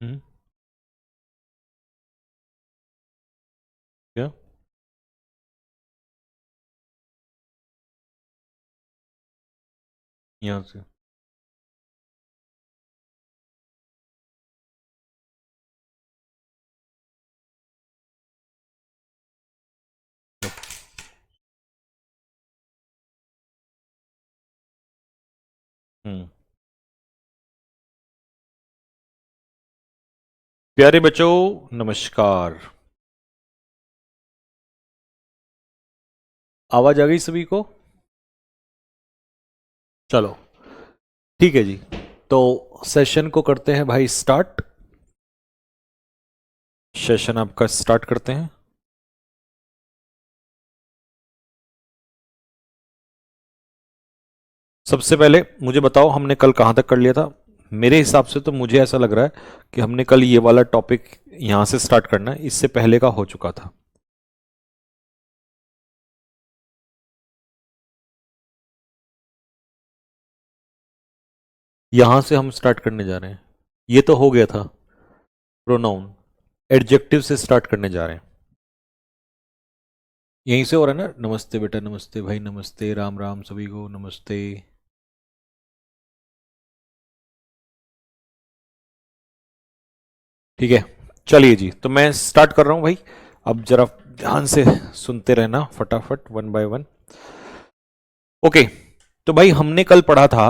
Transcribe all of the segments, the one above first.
हम्म, क्या? यहाँ से? हम्म। प्यारे बच्चों, नमस्कार। आवाज आ गई सभी को? चलो, ठीक है जी। तो सेशन को करते हैं भाई स्टार्ट। सेशन आपका स्टार्ट करते हैं। सबसे पहले मुझे बताओ, हमने कल कहां तक कर लिया था? मेरे हिसाब से तो मुझे ऐसा लग रहा है कि हमने कल ये वाला टॉपिक यहां से स्टार्ट करना है, इससे पहले का हो चुका था। यहां से हम स्टार्ट करने जा रहे हैं। ये तो हो गया था प्रोनाउन। एडजेक्टिव से स्टार्ट करने जा रहे हैं। यहीं से हो रहा है ना? नमस्ते बेटा, नमस्ते भाई, नमस्ते, राम राम सभी को, नमस्ते। ठीक है, चलिए जी, तो मैं स्टार्ट कर रहा हूं भाई। अब जरा ध्यान से सुनते रहना फटाफट, वन बाय वन। ओके, तो भाई हमने कल पढ़ा था,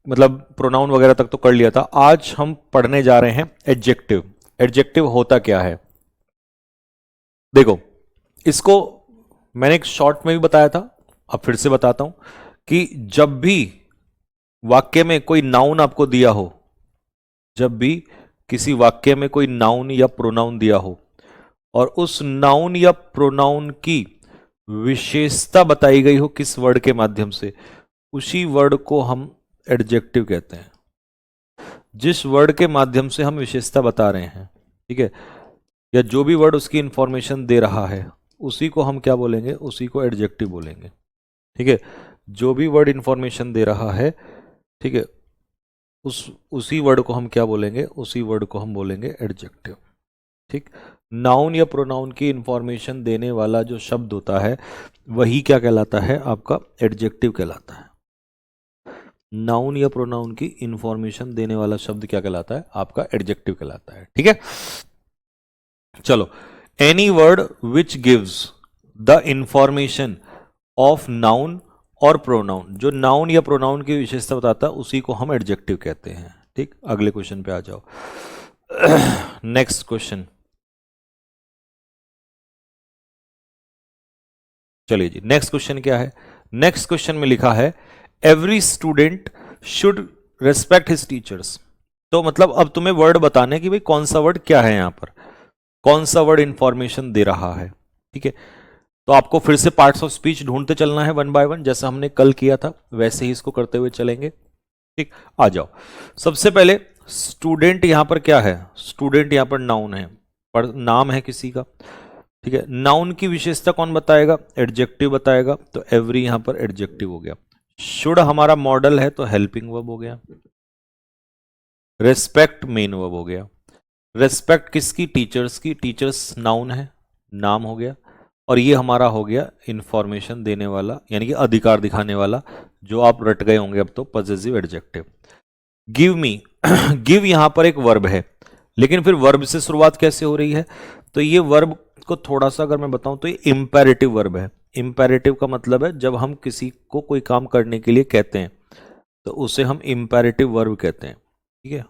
मतलब प्रोनाउन वगैरह तक तो कर लिया था। आज हम पढ़ने जा रहे हैं एडजेक्टिव। एडजेक्टिव होता क्या है? देखो, इसको मैंने एक शॉर्ट में भी बताया था, अब फिर से बताता हूं कि जब भी वाक्य में कोई नाउन आपको दिया हो, जब भी किसी वाक्य में कोई नाउन या प्रोनाउन दिया हो और उस नाउन या प्रोनाउन की विशेषता बताई गई हो किस वर्ड के माध्यम से, उसी वर्ड को हम एडजेक्टिव कहते हैं। जिस वर्ड के माध्यम से हम विशेषता बता रहे हैं, ठीक है, या जो भी वर्ड उसकी इंफॉर्मेशन दे रहा है, उसी को हम क्या बोलेंगे? उसी को एडजेक्टिव बोलेंगे। ठीक है, जो भी वर्ड इंफॉर्मेशन दे रहा है, ठीक है, उसी वर्ड को हम क्या बोलेंगे? उसी वर्ड को हम बोलेंगे एडजेक्टिव। ठीक, नाउन या प्रोनाउन की इंफॉर्मेशन देने वाला जो शब्द होता है, वही क्या कहलाता है? आपका एडजेक्टिव कहलाता है। नाउन या प्रोनाउन की इंफॉर्मेशन देने वाला शब्द क्या कहलाता है? आपका एडजेक्टिव कहलाता है। ठीक है, चलो, any word which gives the information of noun और प्रोनाउन, जो नाउन या प्रोनाउन की विशेषता बताता है, उसी को हम एडजेक्टिव कहते हैं। ठीक, अगले क्वेश्चन पे आ जाओ। नेक्स्ट क्वेश्चन, चलिए जी, नेक्स्ट क्वेश्चन क्या है? नेक्स्ट क्वेश्चन में लिखा है every student should respect his teachers. तो मतलब अब तुम्हें वर्ड बताने कि भाई कौन सा वर्ड क्या है, यहां पर कौन सा वर्ड इंफॉर्मेशन दे रहा है। ठीक है, तो आपको फिर से पार्ट्स ऑफ स्पीच ढूंढते चलना है वन बाय वन, जैसा हमने कल किया था वैसे ही इसको करते हुए चलेंगे। ठीक, आ जाओ। सबसे पहले स्टूडेंट यहां पर क्या है? स्टूडेंट यहां पर नाउन है, पर नाम है किसी का। ठीक है, नाउन की विशेषता कौन बताएगा? एडजेक्टिव बताएगा, तो एवरी यहां पर एडजेक्टिव हो गया। शुड हमारा मॉडल है, तो हेल्पिंग वर्ब हो गया। रेस्पेक्ट मेन वर्ब हो गया। रेस्पेक्ट किसकी? टीचर्स की। टीचर्स नाउन है, नाम हो गया। और ये हमारा हो गया इंफॉर्मेशन देने वाला, यानी कि अधिकार दिखाने वाला, जो आप रट गए होंगे अब तो, possessive adjective. Give me, give यहां पर एक वर्ब है, लेकिन फिर वर्ब से शुरुआत कैसे हो रही है? तो ये वर्ब को थोड़ा सा अगर मैं बताऊं तो ये इंपेरेटिव वर्ब है। इंपेरेटिव का मतलब है जब हम किसी को कोई काम करने के लिए कहते हैं, तो उसे हम इंपेरेटिव वर्ब कहते हैं। ठीक है,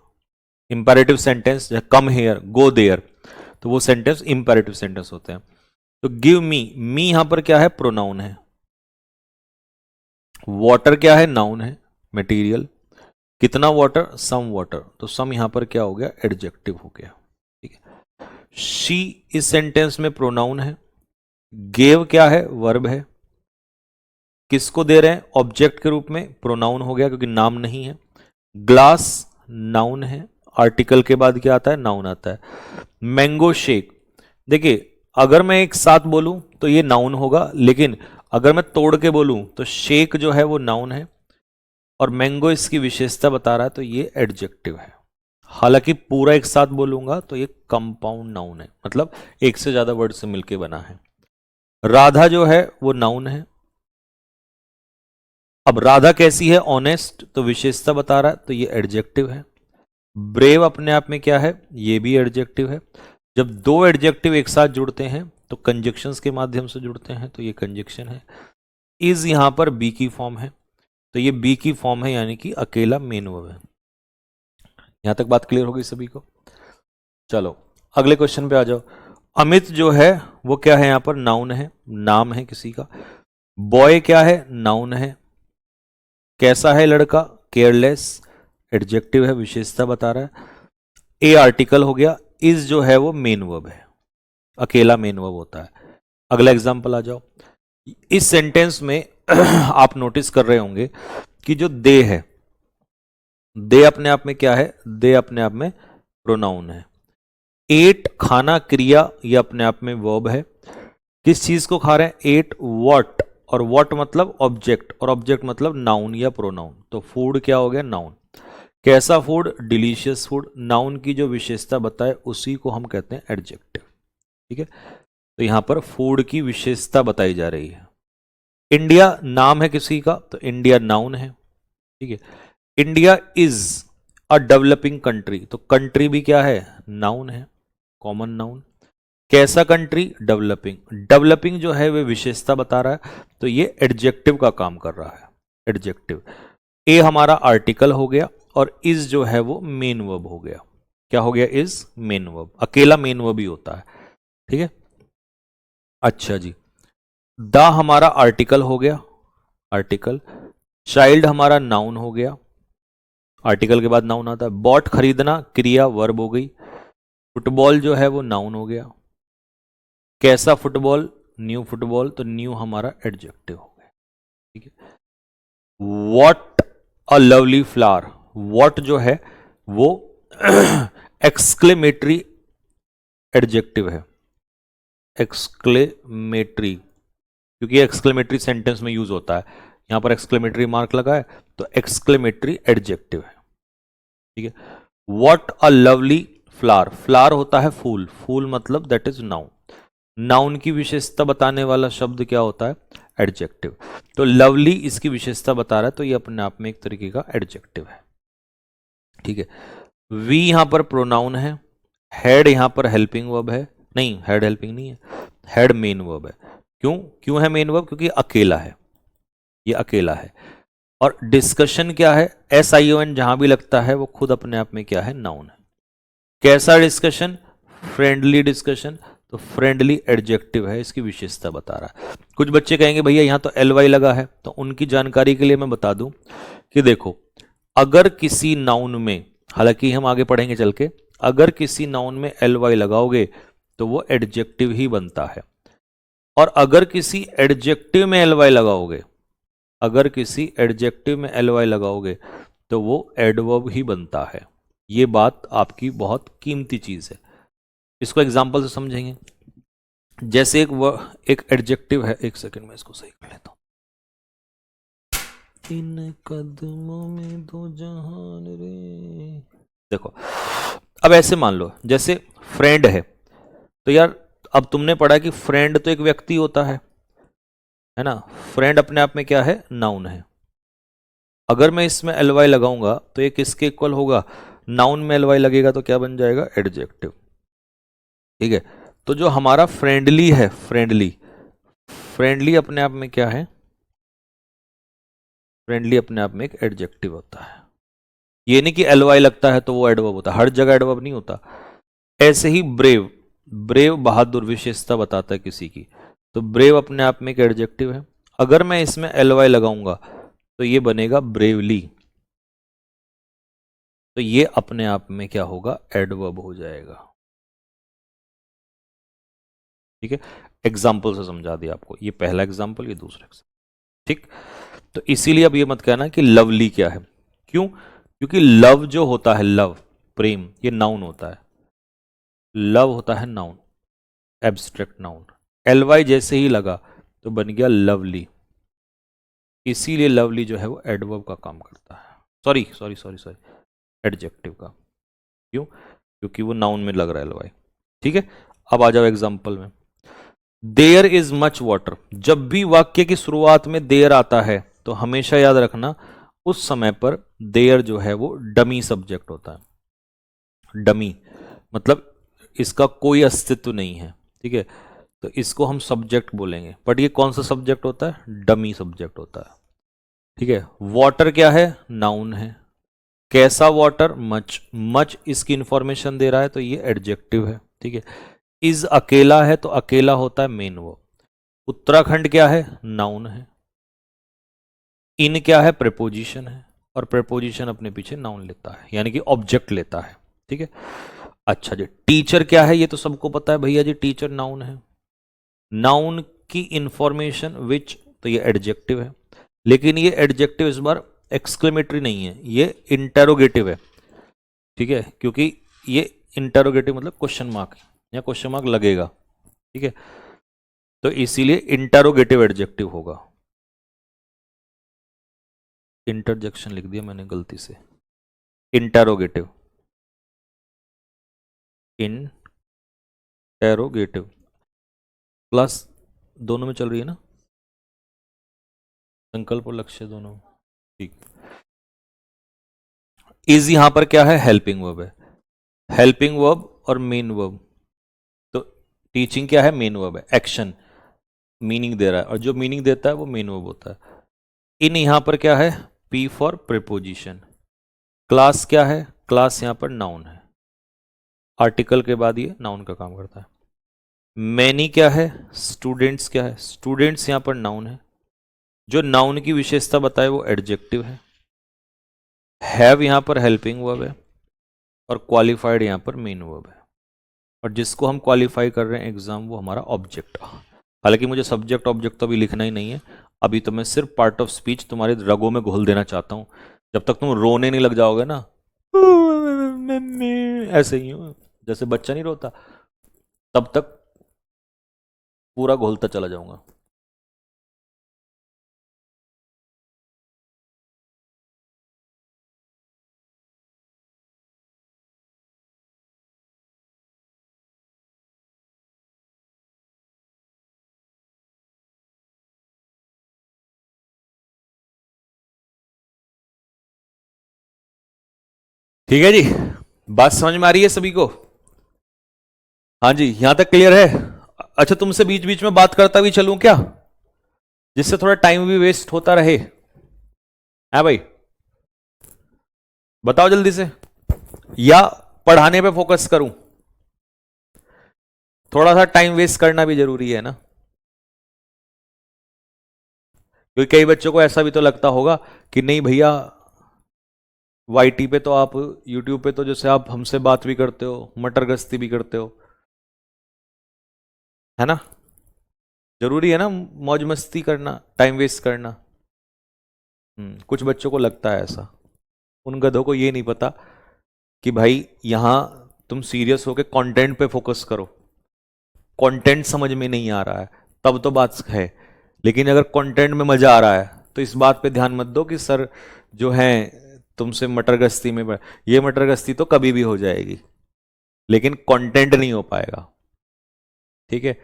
imperative sentence, come here go there, तो वो सेंटेंस इंपेरेटिव सेंटेंस होते हैं। तो गिव मी, मी यहां पर क्या है? प्रोनाउन है। वाटर क्या है? नाउन है, मटेरियल। कितना वाटर? सम वाटर, तो सम यहां पर क्या हो गया? एडजेक्टिव हो गया। ठीक है, शी इस सेंटेंस में प्रोनाउन है। गेव क्या है? वर्ब है। किसको दे रहे हैं? ऑब्जेक्ट के रूप में, प्रोनाउन हो गया क्योंकि नाम नहीं है। ग्लास नाउन है, आर्टिकल के बाद क्या आता है? नाउन आता है। मैंगो शेक, देखिए अगर मैं एक साथ बोलूं तो ये नाउन होगा, लेकिन अगर मैं तोड़ के बोलूं तो शेक जो है वो नाउन है, और मैंगो इसकी विशेषता बता रहा है, तो ये एडजेक्टिव है। हालांकि पूरा एक साथ बोलूंगा तो ये कंपाउंड नाउन है, मतलब एक से ज्यादा वर्ड से मिलके बना है। राधा जो है वो नाउन है। अब राधा कैसी है, ऑनेस्ट, तो विशेषता बता रहा है तो ये एडजेक्टिव है। ब्रेव अपने आप में क्या है, ये भी एडजेक्टिव है। जब दो एडजेक्टिव एक साथ जुड़ते हैं तो कंजक्शंस के माध्यम से जुड़ते हैं, तो ये कंजक्शन है। इज यहां पर बी की फॉर्म है, तो ये बी की फॉर्म है, यानी कि अकेला मेन वर्ब है। यहां तक बात क्लियर हो गई सभी को? चलो अगले क्वेश्चन पे आ जाओ। अमित जो है वो क्या है, यहां पर नाउन है, नाम है किसी का। बॉय क्या है, नाउन है। कैसा है लड़का, केयरलेस, एडजेक्टिव है, विशेषता बता रहा है। ए आर्टिकल हो गया। इज जो है वो मेन वर्ब है, अकेला मेन वर्ब होता है। अगला एग्जांपल आ जाओ। इस सेंटेंस में आप नोटिस कर रहे होंगे कि जो दे है, दे अपने आप में क्या है, दे अपने आप में प्रोनाउन है। एट खाना क्रिया, ये अपने आप में वर्ब है। किस चीज को खा रहे हैं, एट व्हाट, और व्हाट मतलब ऑब्जेक्ट, और ऑब्जेक्ट मतलब नाउन या प्रोनाउन। तो फूड क्या हो गया, नाउन। कैसा फूड, डिलीशियस फूड। नाउन की जो विशेषता बताए उसी को हम कहते हैं एडजेक्टिव। ठीक है, तो यहां पर फूड की विशेषता बताई जा रही है। इंडिया नाम है किसी का, तो इंडिया नाउन है। ठीक है, India is a developing country, तो कंट्री भी क्या है, नाउन है, कॉमन नाउन। कैसा कंट्री, डेवलपिंग। डेवलपिंग जो है वे विशेषता बता रहा है, तो ये एडजेक्टिव का काम कर रहा है, एडजेक्टिव। ए हमारा आर्टिकल हो गया, और इज जो है वो मेन वर्ब हो गया। क्या हो गया, इज मेन वर्ब, अकेला मेन वर्ब ही होता है। ठीक है, अच्छा जी। द हमारा आर्टिकल हो गया, आर्टिकल। चाइल्ड हमारा नाउन हो गया, आर्टिकल के बाद नाउन आता है। बॉट खरीदना, क्रिया वर्ब हो गई। फुटबॉल जो है वो नाउन हो गया। कैसा फुटबॉल, न्यू फुटबॉल, तो न्यू हमारा एडजेक्टिव हो गया। ठीक है, what a lovely flower, what जो है वो एक्सक्लेमेटरी एडजेक्टिव है, एक्सक्लेमेटरी, क्योंकि एक्सक्लेमेटरी सेंटेंस में यूज होता है। यहां पर एक्सक्लेमेटरी मार्क लगा है, तो एक्सक्लेमेटरी एडजेक्टिव है। ठीक है, what a lovely flower, flower होता है फूल, फूल मतलब दैट इज नाउन। नाउन की विशेषता बताने वाला शब्द क्या होता है, एडजेक्टिव। तो लवली इसकी विशेषता बता रहा है, तो ये अपने आप में एक तरीके का एडजेक्टिव है। ठीक है, वी यहां पर प्रोनाउन है। हेड यहां पर हेल्पिंग वर्ब है, नहीं हेड हेल्पिंग नहीं है, हेड मेन वर्ब है। क्यों, क्यों है मेन वर्ब, क्योंकि अकेला है, ये अकेला है। और डिस्कशन क्या है, SION जहां भी लगता है वो खुद अपने आप में क्या है, नाउन है। कैसा डिस्कशन, फ्रेंडली डिस्कशन, तो फ्रेंडली एडजेक्टिव है, इसकी विशेषता बता रहा है। कुछ बच्चे कहेंगे भैया यहां तो LY लगा है, तो उनकी जानकारी के लिए मैं बता दूं कि देखो, अगर किसी नाउन में, हालांकि हम आगे पढ़ेंगे चल के, अगर किसी नाउन में LY लगाओगे तो वो एडजेक्टिव ही बनता है। और अगर किसी एडजेक्टिव में LY लगाओगे, अगर किसी एडजेक्टिव में LY लगाओगे तो वो एडवर्ब ही बनता है। ये बात आपकी बहुत कीमती चीज है, इसको एग्जांपल से समझेंगे। जैसे एक एडजेक्टिव है, एक सेकंड में इसको सही कर लेता हूं। इन कदमों में दो जहान रे, देखो अब ऐसे मान लो जैसे फ्रेंड है, तो यार अब तुमने पढ़ा कि फ्रेंड तो एक व्यक्ति होता है ना। फ्रेंड अपने आप में क्या है, नाउन है। अगर मैं इसमें LY लगाऊंगा तो ये किसके इक्वल होगा, नाउन में LY लगेगा तो क्या बन जाएगा, एडजेक्टिव। ठीक है, तो जो हमारा फ्रेंडली है, फ्रेंडली, फ्रेंडली अपने आप में क्या है, फ्रेंडली अपने आप में एक एडजेक्टिव होता है। ये नहीं कि LY लगता है तो वो एडवर्ब होता है, हर जगह एडवर्ब नहीं होता। ऐसे ही ब्रेव, ब्रेव बहादुर विशेषता बताता है किसी की, तो ब्रेव अपने आप में एक एडजेक्टिव है। अगर मैं इसमें LY लगाऊंगा तो ये बनेगा ब्रेवली, तो ये अपने आप में क्या होगा, एडवर्ब हो जाएगा। ठीक है, एग्जाम्पल से समझा दिया आपको, ये पहला एग्जाम्पल, ये दूसरा एग्जाम्पल। ठीक, तो इसीलिए अब ये मत कहना कि लवली क्या है। क्यों, क्योंकि लव जो होता है, लव प्रेम, ये नाउन होता है। लव होता है नाउन, एब्स्ट्रैक्ट नाउन। LY जैसे ही लगा तो बन गया लवली, इसीलिए लवली जो है वो एडवर्ब का काम करता है, sorry sorry sorry sorry, adjective का। क्यों? क्योंकि वो नाउन में लग रहा है भाई। ठीक है, अब आ जाओ एग्जाम्पल में। There is much water. जब भी वाक्य की शुरुआत में देयर आता है तो हमेशा याद रखना उस समय पर देयर जो है वो डमी सब्जेक्ट होता है। डमी मतलब इसका कोई अस्तित्व नहीं है। ठीक है, तो इसको हम सब्जेक्ट बोलेंगे, बट ये कौन सा सब्जेक्ट होता है? डमी सब्जेक्ट होता है। ठीक है, वाटर क्या है? नाउन है। कैसा वाटर? मच। मच इसकी इंफॉर्मेशन दे रहा है तो ये एडजेक्टिव है। ठीक है, इज अकेला है तो अकेला होता है मेन वर्ब। उत्तराखंड क्या है? नाउन है। इन क्या है? प्रेपोजिशन है, और प्रेपोजिशन अपने पीछे नाउन लेता है, यानी कि ऑब्जेक्ट लेता है। ठीक है, अच्छा जी, टीचर क्या है? ये तो सबको पता है भैया जी, टीचर नाउन है। नाउन की इंफॉर्मेशन विच, तो ये एडजेक्टिव है, लेकिन ये एडजेक्टिव इस बार एक्सक्लेमेटरी नहीं है, ये इंटेरोगेटिव है। ठीक है, क्योंकि ये इंटेरोगेटिव मतलब क्वेश्चन मार्क, या क्वेश्चन मार्क लगेगा। ठीक है, तो इसीलिए इंटेरोगेटिव एडजेक्टिव होगा। इंटरजेक्शन लिख दिया मैंने गलती से, इंटेरोगेटिव। इंटेरोगेटिव प्लस दोनों में चल रही है ना, संकल्प और लक्ष्य दोनों। ठीक, इज यहां पर क्या है? हेल्पिंग वर्ब है। हेल्पिंग वर्ब और मेन वर्ब, तो टीचिंग क्या है? मेन वर्ब है, एक्शन मीनिंग दे रहा है, और जो मीनिंग देता है वो मेन वर्ब होता है। इन यहां पर क्या है? P for preposition. क्लास क्या है? क्लास यहां पर नाउन है, आर्टिकल के बाद ये नाउन का काम करता है। मैनी क्या है? स्टूडेंट्स क्या है? स्टूडेंट्स यहां पर नाउन है, जो नाउन की विशेषता बताए वो एडजेक्टिव है। हैव यहां पर हेल्पिंग वर्ब है, और क्वालिफाइड यहां पर मेन वर्ब है, और जिसको हम क्वालिफाई कर रहे हैं एग्जाम, वो हमारा ऑब्जेक्ट। हालांकि मुझे सब्जेक्ट ऑब्जेक्ट तो अभी लिखना ही नहीं है, अभी तो मैं सिर्फ पार्ट ऑफ स्पीच तुम्हारे रगों में घोल देना चाहता हूं। जब तक तुम रोने नहीं लग जाओगे ना, ऐसे ही हो जैसे बच्चा नहीं रोता, तब तक पूरा घोलता चला जाऊंगा। ठीक है जी, बात समझ में आ रही है सभी को? हाँ जी, यहां तक क्लियर है? अच्छा, तुमसे बीच बीच में बात करता भी चलूं क्या, जिससे थोड़ा टाइम भी वेस्ट होता रहे? है भाई, बताओ जल्दी से, या पढ़ाने पे फोकस करूं? थोड़ा सा टाइम वेस्ट करना भी जरूरी है ना, क्योंकि कई बच्चों को ऐसा भी तो लगता होगा कि नहीं भैया, वाईटी पे तो आप, यूट्यूब पे तो जैसे आप हमसे बात भी करते हो, मटर गश्ती भी करते हो, है ना? जरूरी है ना मौज मस्ती करना, टाइम वेस्ट करना? कुछ बच्चों को लगता है ऐसा। उन गधों को ये नहीं पता कि भाई यहां तुम सीरियस होकर कंटेंट पे फोकस करो। कंटेंट समझ में नहीं आ रहा है तब तो बात है, लेकिन अगर कंटेंट में मजा आ रहा है तो इस बात पे ध्यान मत दो कि सर जो है तुमसे मटर गश्ती में ये मटर गश्ती तो कभी भी हो जाएगी, लेकिन कंटेंट नहीं हो पाएगा। ठीक है,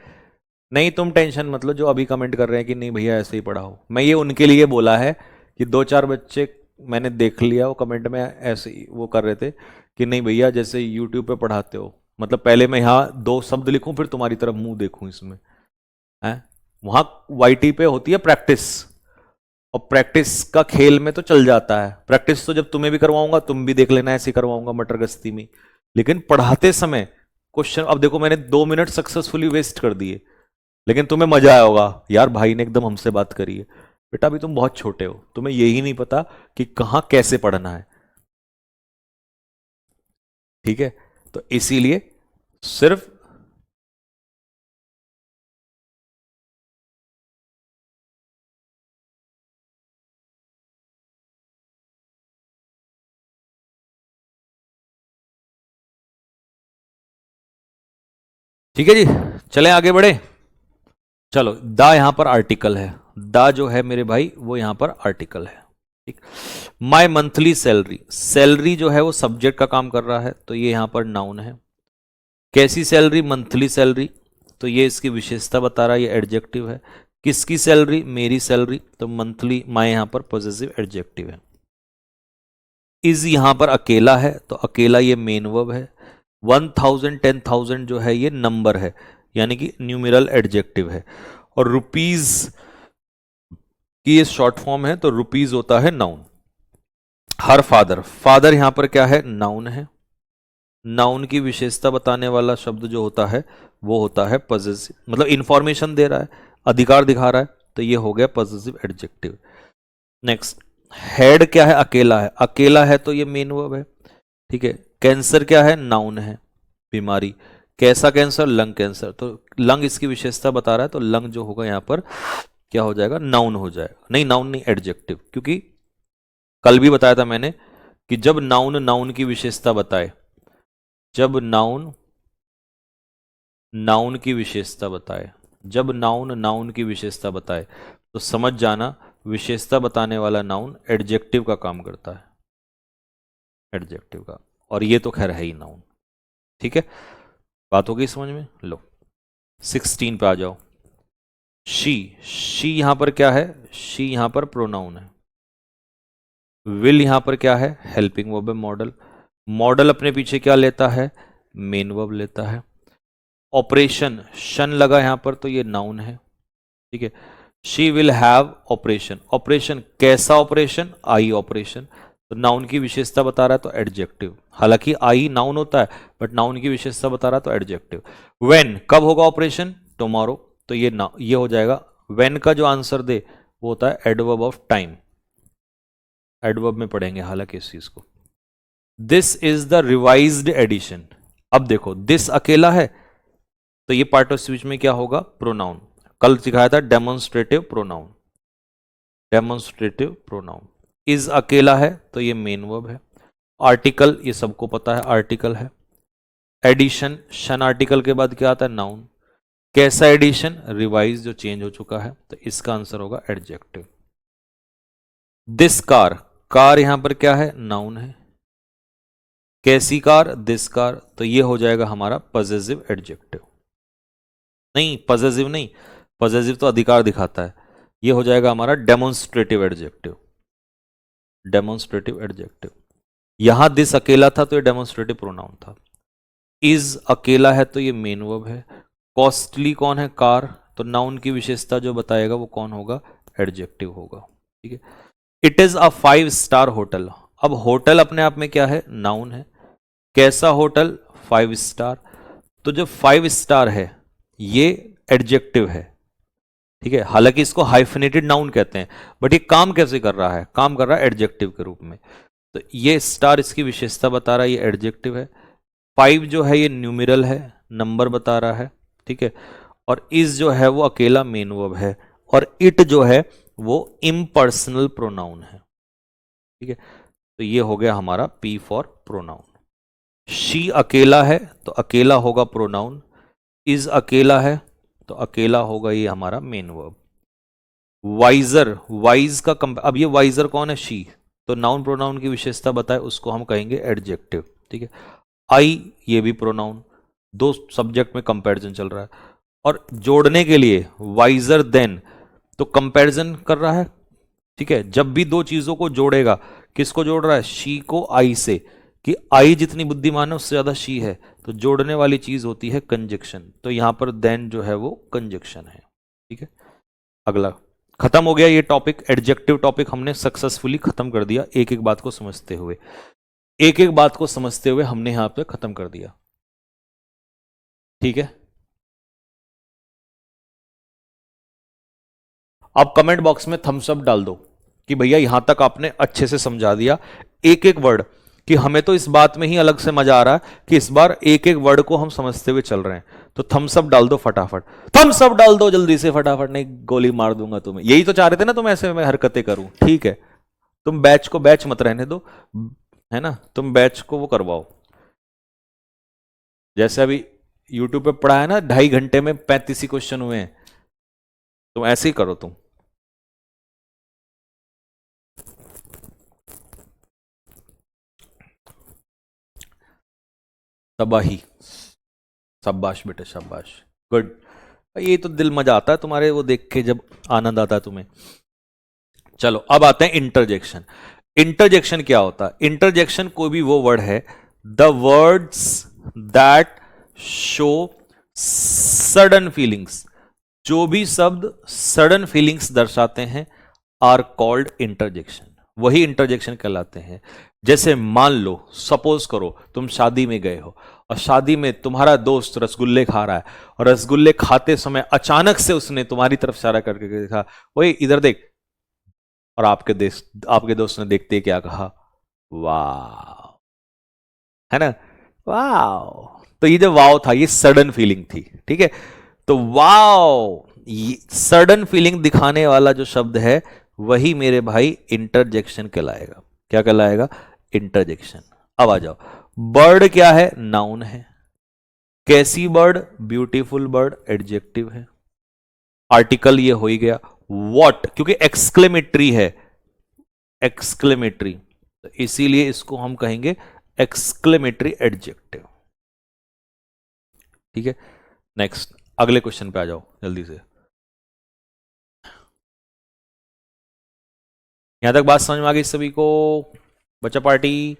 नहीं तुम टेंशन मत लो जो अभी कमेंट कर रहे हैं कि नहीं भैया ऐसे ही पढ़ाओ, मैं ये उनके लिए बोला है कि दो चार बच्चे मैंने देख लिया वो कमेंट में ऐसे ही वो कर रहे थे कि नहीं भैया जैसे यूट्यूब पे पढ़ाते हो, मतलब पहले मैं यहाँ दो शब्द लिखूं फिर तुम्हारी तरफ मुंह देखूं इसमें, है? वहां वाईटी पे होती है प्रैक्टिस, और प्रैक्टिस का खेल में तो चल जाता है। प्रैक्टिस तो जब तुम्हें भी करवाऊंगा तुम भी देख लेना, ऐसे ही करवाऊंगा मटर गश्ती में। लेकिन पढ़ाते समय क्वेश्चन, अब देखो मैंने 2 मिनट सक्सेसफुली वेस्ट कर दिए, लेकिन तुम्हें मजा आया होगा यार भाई ने एकदम हमसे बात करी है। बेटा अभी तुम बहुत छोटे हो, तुम्हें यही नहीं पता कि कहां कैसे पढ़ना है। ठीक है, तो इसीलिए सिर्फ, ठीक है जी, चलें आगे बढ़े। चलो, दा यहां पर आर्टिकल है, दा जो है मेरे भाई वो यहां पर आर्टिकल है। ठीक। माय मंथली सैलरी, सैलरी जो है वो सब्जेक्ट का काम कर रहा है, तो ये यहां पर नाउन है। कैसी सैलरी? मंथली सैलरी, तो ये इसकी विशेषता बता रहा है, ये एडजेक्टिव है। किसकी सैलरी? मेरी सैलरी, तो मंथली माय यहां पर पॉजेसिव एडजेक्टिव है। इज यहां पर अकेला है, तो अकेला ये मेन वर्ब है। 1000 10,000 जो है ये नंबर है, यानी कि न्यूमेरल एडजेक्टिव है। और रुपीज की ये शॉर्ट फॉर्म है, तो रुपीज होता है नाउन। हर फादर, फादर यहां पर क्या है? नाउन है। नाउन की विशेषता बताने वाला शब्द जो होता है वो होता है पॉजेसिव, मतलब इंफॉर्मेशन दे रहा है, अधिकार दिखा रहा है, तो ये हो गया पॉजेसिव एडजेक्टिव। नेक्स्ट, हेड क्या है? अकेला है, अकेला है तो ये मेन वर्ब है। ठीक है। कैंसर क्या है? नाउन है, बीमारी। कैसा कैंसर? लंग कैंसर, तो लंग इसकी विशेषता बता रहा है, तो लंग जो होगा यहां पर क्या हो जाएगा? नाउन हो जाएगा। नहीं, नाउन नहीं, एडजेक्टिव, क्योंकि कल भी बताया था मैंने कि जब नाउन नाउन की विशेषता बताए, जब नाउन नाउन की विशेषता बताए, जब नाउन नाउन की विशेषता बताए, तो समझ जाना विशेषता बताने वाला नाउन एडजेक्टिव का काम करता है, एडजेक्टिव का। और ये तो खैर है ही नाउन। ठीक है, बात हो गई समझ में? लो 16 पे आ जाओ। शी यहां पर क्या है? शी यहां पर प्रोनाउन है। विल यहां पर क्या है? हेल्पिंग वर्ब है, मॉडल। मॉडल अपने पीछे क्या लेता है? मेन वर्ब लेता है। ऑपरेशन, शन लगा यहां पर, तो ये नाउन है। ठीक है। She will have operation, operation कैसा ऑपरेशन? आई ऑपरेशन, तो नाउन की विशेषता बता रहा है, तो एडजेक्टिव। हालांकि आई नाउन होता है, बट नाउन की विशेषता बता रहा है, तो एडजेक्टिव। व्हेन, कब होगा ऑपरेशन? टुमारो, तो ये हो जाएगा। व्हेन का जो आंसर दे वो होता है एडवर्ब ऑफ टाइम, एडवर्ब में पढ़ेंगे हालांकि इस चीज को। This is the revised edition. अब देखो, दिस अकेला है, तो ये पार्ट ऑफ स्पीच में क्या होगा? प्रोनाउन। कल सिखाया था demonstrative pronoun, demonstrative pronoun. Is अकेला है, तो ये मेन वर्ब है। आर्टिकल, ये सबको पता है, आर्टिकल है। एडिशन, शन आर्टिकल के बाद क्या आता है? नाउन। कैसा एडिशन? रिवाइज, जो चेंज हो चुका है, तो इसका आंसर होगा एडजेक्टिव। दिस कार, कार यहां पर क्या है? नाउन है। कैसी कार? दिस कार, तो ये हो जाएगा हमारा पॉजेसिव एडजेक्टिव। नहीं, पॉजेसिव नहीं, पॉजेसिव तो अधिकार दिखाता है। ये हो जाएगा हमारा डेमोन्स्ट्रेटिव एडजेक्टिव, डेमोन्स्ट्रेटिव एडजेक्टिव। यहां दिस अकेला था, तो ये डेमोन्स्ट्रेटिव प्रोनाउन था। इज अकेला है, तो ये मेन वर्ब है। कॉस्टली कौन है? कार, तो नाउन की विशेषता जो बताएगा वो कौन होगा? एडजेक्टिव होगा। ठीक है। It is a 5 star hotel, अब होटल अपने आप में क्या है? नाउन है। कैसा होटल? 5 स्टार, तो जो 5 स्टार है ये एडजेक्टिव है। ठीक है, हालांकि इसको हाइफिनेटेड नाउन कहते हैं, बट ये काम कैसे कर रहा है? काम कर रहा है एडजेक्टिव के रूप में। तो ये स्टार इसकी विशेषता बता रहा है, ये एडजेक्टिव है। 5 जो है ये न्यूमेरल है, नंबर बता रहा है। ठीक है। और इज जो है वो अकेला मेन वर्ब है, और इट जो है वो इम्पर्सनल प्रोनाउन है। ठीक है, तो ये हो गया हमारा पी फॉर प्रोनाउन। शी अकेला है, तो अकेला होगा प्रोनाउन। इज अकेला है, तो अकेला होगा ये हमारा मेन वर्ब। वाइजर, वाइज का अब ये वाइजर कौन है? शी, तो नाउन प्रोनाउन की विशेषता बताए उसको हम कहेंगे एडजेक्टिव। ठीक है। आई, ये भी प्रोनाउन। दो सब्जेक्ट में कंपैरिजन चल रहा है, और जोड़ने के लिए वाइजर देन, तो कंपैरिजन कर रहा है। ठीक है, जब भी दो चीजों को जोड़ेगा, किसको जोड़ रहा है? शी को आई से, कि आई जितनी बुद्धिमान है उससे ज्यादा शी है, तो जोड़ने वाली चीज होती है कंजक्शन, तो यहां पर देन जो है वो कंजक्शन है। ठीक है, अगला खत्म हो गया ये टॉपिक, एडजेक्टिव टॉपिक हमने सक्सेसफुली खत्म कर दिया। एक एक बात को समझते हुए, एक एक बात को समझते हुए हमने यहां पे खत्म कर दिया। ठीक है, अब कमेंट बॉक्स में थम्स अप डाल दो कि भैया यहां तक आपने अच्छे से समझा दिया, एक एक वर्ड, कि हमें तो इस बात में ही अलग से मजा आ रहा है कि इस बार एक एक वर्ड को हम समझते हुए चल रहे हैं। तो थम्स अप डाल दो फटाफट, थम्स अप डाल दो जल्दी से फटाफट, नहीं गोली मार दूंगा तुम्हें। यही तो चाह रहे थे ना तुम ऐसे मैं हरकतें करूं। ठीक है, तुम बैच को बैच मत रहने दो, है ना, तुम बैच को वो करवाओ। जैसे अभी यूट्यूब पे पढ़ा है ना, 2.5 घंटे में 35 ही क्वेश्चन हुए हैं, तुम ऐसे ही करो तुम। तबाही। शाबाश बेटे शाबाश, गुड। ये तो दिल मजा आता है तुम्हारे वो देख के, जब आनंद आता है तुम्हें। चलो अब आते हैं इंटरजेक्शन। इंटरजेक्शन क्या होता है? इंटरजेक्शन कोई भी वो वर्ड है, the words that show sudden feelings, जो भी शब्द सडन फीलिंग्स दर्शाते हैं आर कॉल्ड इंटरजेक्शन, वही इंटरजेक्शन कहलाते हैं। जैसे मान लो, सपोज करो तुम शादी में गए हो और शादी में तुम्हारा दोस्त रसगुल्ले खा रहा है, और रसगुल्ले खाते समय अचानक से उसने तुम्हारी तरफ इशारा करके देखा, ओए इधर देख, और आपके दोस्त ने देखते ही क्या कहा? वाह, है ना? वाह। तो ये जो वाव था, ये सडन फीलिंग थी, ठीक है? तो वाव, सडन फीलिंग दिखाने वाला जो शब्द है वही मेरे भाई इंटरजेक्शन कहलाएगा। क्या कहलाएगा? इंटरजेक्शन। अब आ जाओ, बर्ड क्या है? नाउन है। कैसी बर्ड? ब्यूटीफुल बर्ड एडजेक्टिव है। आर्टिकल ये हो ही गया। व्हाट, क्योंकि एक्सक्लेमेटरी है, एक्सक्लेमेटरी, तो इसीलिए इसको हम कहेंगे एक्सक्लेमेटरी एडजेक्टिव। ठीक है, नेक्स्ट अगले क्वेश्चन पे आ जाओ जल्दी से। यहां तक बात समझ में आ गई सभी को? बच्चा पार्टी,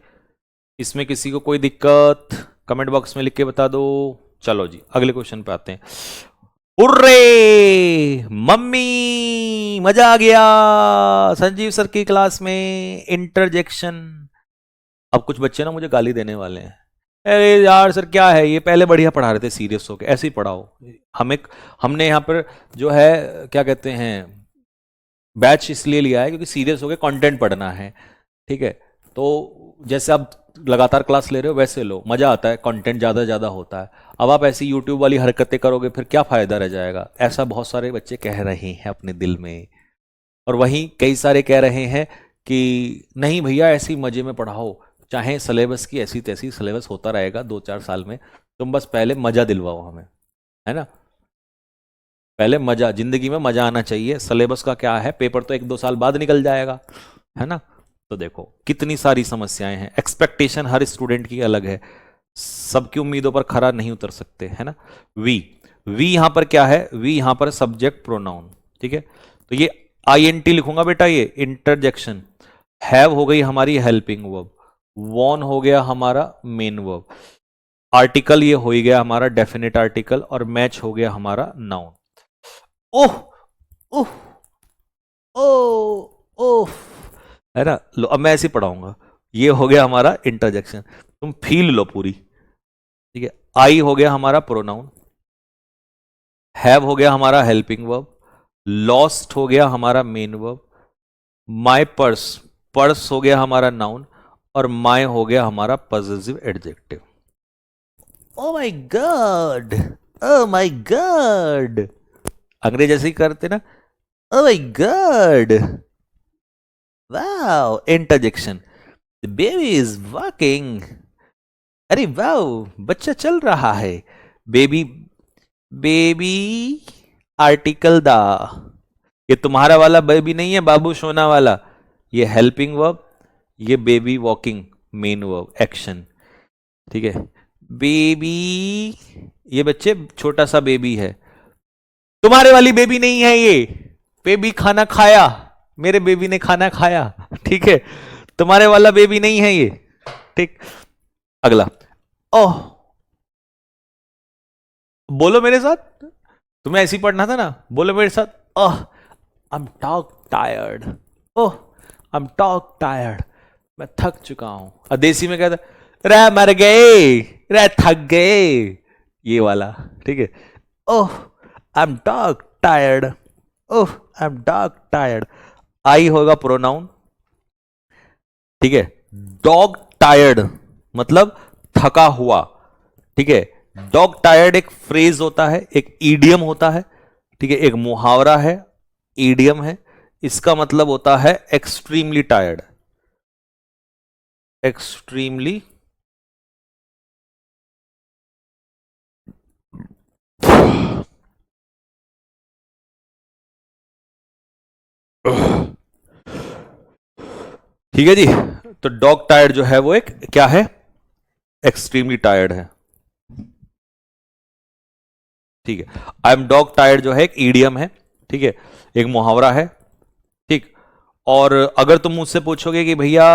इसमें किसी को कोई दिक्कत कमेंट बॉक्स में लिख के बता दो। चलो जी अगले क्वेश्चन पे आते हैं। उर्रे मम्मी, मजा आ गया संजीव सर की क्लास में, इंटरजेक्शन। अब कुछ बच्चे ना मुझे गाली देने वाले हैं, अरे यार सर क्या है ये, पहले बढ़िया पढ़ा रहे थे, सीरियस होके ऐसे ही पढ़ाओ। हमने यहाँ पर जो है क्या कहते हैं, बैच इसलिए लिया है क्योंकि सीरियस होके कंटेंट पढ़ना है, ठीक है? तो जैसे आप लगातार क्लास ले रहे हो वैसे लो, मजा आता है, कंटेंट ज़्यादा ज़्यादा होता है। अब आप ऐसी यूट्यूब वाली हरकतें करोगे फिर क्या फ़ायदा रह जाएगा? ऐसा बहुत सारे बच्चे कह रहे हैं अपने दिल में, और वहीं कई सारे कह रहे हैं कि नहीं भैया ऐसी मज़े में पढ़ाओ, चाहे सिलेबस की ऐसी तैसी सिलेबस होता रहेगा 2-4 साल में, तुम बस पहले मज़ा दिलवाओ हमें, है ना? पहले मज़ा, ज़िंदगी में मज़ा आना चाहिए। सिलेबस का क्या है, पेपर तो 1-2 साल बाद निकल जाएगा, है ना? तो देखो कितनी सारी समस्याएं हैं, एक्सपेक्टेशन हर स्टूडेंट की अलग है, सबकी उम्मीदों पर खरा नहीं उतर सकते, है ना? वी, वी यहां पर क्या है? वी यहां पर सब्जेक्ट प्रोनाउन, ठीक है? तो ये आईएनटी लिखूंगा बेटा, ये इंटरजेक्शन। हैव हो गई हमारी हेल्पिंग वर्ब, वॉन हो गया हमारा मेन वर्ब, आर्टिकल ये हो ही गया हमारा डेफिनेट आर्टिकल, और मैच हो गया हमारा नाउन। ओह ओह ओह ओह, है ना? लो अब मैं ऐसे पढ़ाऊंगा, ये हो गया हमारा इंटरजेक्शन, तुम फील लो पूरी, ठीक है? आई हो गया हमारा प्रोनाउन, हैव हो गया हमारा हेल्पिंग वर्ब, लॉस्ट हो गया हमारा main verb, my purse, purse हो गया हमारा नाउन, और माय हो गया हमारा positive adjective. Oh my God, oh my God, अंग्रेज ऐसे ही करते ना, oh my God, wow, interjection, the baby is walking, अरे वाओ बच्चा चल रहा है, बेबी, बेबी आर्टिकल दा, ये तुम्हारा वाला बेबी नहीं है बाबू सोना वाला, ये हेल्पिंग वर्ब, ये baby walking main verb action, ठीक है? बेबी, ये बच्चे छोटा सा बेबी है, तुम्हारे वाली बेबी नहीं है ये, बेबी खाना खाया, मेरे बेबी ने खाना खाया, ठीक है? तुम्हारे वाला बेबी नहीं है ये, ठीक? अगला, ओह, बोलो मेरे साथ, तुम्हें ऐसे ही पढ़ना था ना, बोलो मेरे साथ, oh I am talk tired, oh I am talk tired, मैं थक चुका हूं। और देसी में कहता, रे मर गए, रे थक गए, ये वाला, ठीक है? Oh I am talk tired, oh I am talk tired, I होगा प्रोनाउन, ठीक है? डॉग टायर्ड मतलब थका हुआ, ठीक है? डॉग टायर्ड एक फ्रेज होता है, एक ईडियम होता है, ठीक है? एक मुहावरा है, ईडियम है, इसका मतलब होता है एक्सट्रीमली टायर्ड, एक्सट्रीमली ठीक है जी? तो डॉग टायर्ड जो है वो एक क्या है? एक्सट्रीमली टायर्ड है, ठीक है। आई एम डॉग टायर्ड जो है एक ईडियम है, ठीक है, एक मुहावरा है, ठीक। और अगर तुम मुझसे पूछोगे कि भैया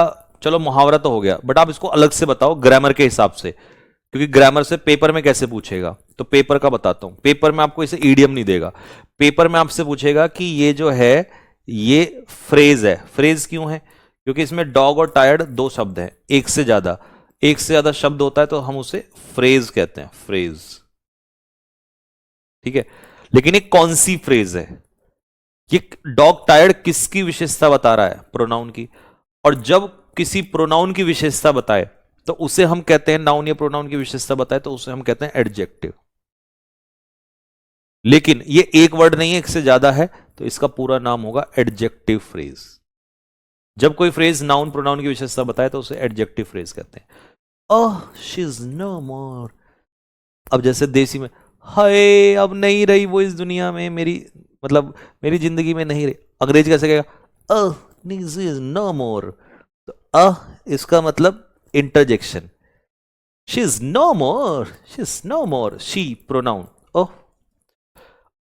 चलो मुहावरा तो हो गया, बट आप इसको अलग से बताओ ग्रामर के हिसाब से, क्योंकि ग्रामर से पेपर में कैसे पूछेगा, तो पेपर का बताता हूं। पेपर में आपको इसे ईडियम नहीं देगा, पेपर में आपसे पूछेगा कि ये जो है ये फ्रेज है। फ्रेज क्यों है? क्योंकि इसमें डॉग और टायर्ड दो शब्द हैं, एक से ज्यादा शब्द होता है तो हम उसे फ्रेज कहते हैं, फ्रेज, ठीक है। लेकिन ये कौन सी फ्रेज है? ये डॉग टायर्ड किसकी विशेषता बता रहा है? प्रोनाउन की। और जब किसी प्रोनाउन की विशेषता बताए तो उसे हम कहते हैं, नाउन या प्रोनाउन की विशेषता बताए तो उसे हम कहते हैं एडजेक्टिव। लेकिन ये एक वर्ड नहीं है, एक से ज्यादा है, तो इसका पूरा नाम होगा एडजेक्टिव फ्रेज। जब कोई फ्रेज नाउन प्रोनाउन की विशेषता बताए तो उसे एडजेक्टिव फ्रेज कहते हैं। ओह शी इज नो मोर। अब जैसे देसी में, हाय अब नहीं रही वो इस दुनिया में, मेरी मतलब मेरी जिंदगी में नहीं रही। अंग्रेज कैसे कहेगा? Oh she is no more. तो इसका मतलब interjection, she is no more, she is no more, she pronoun. ओह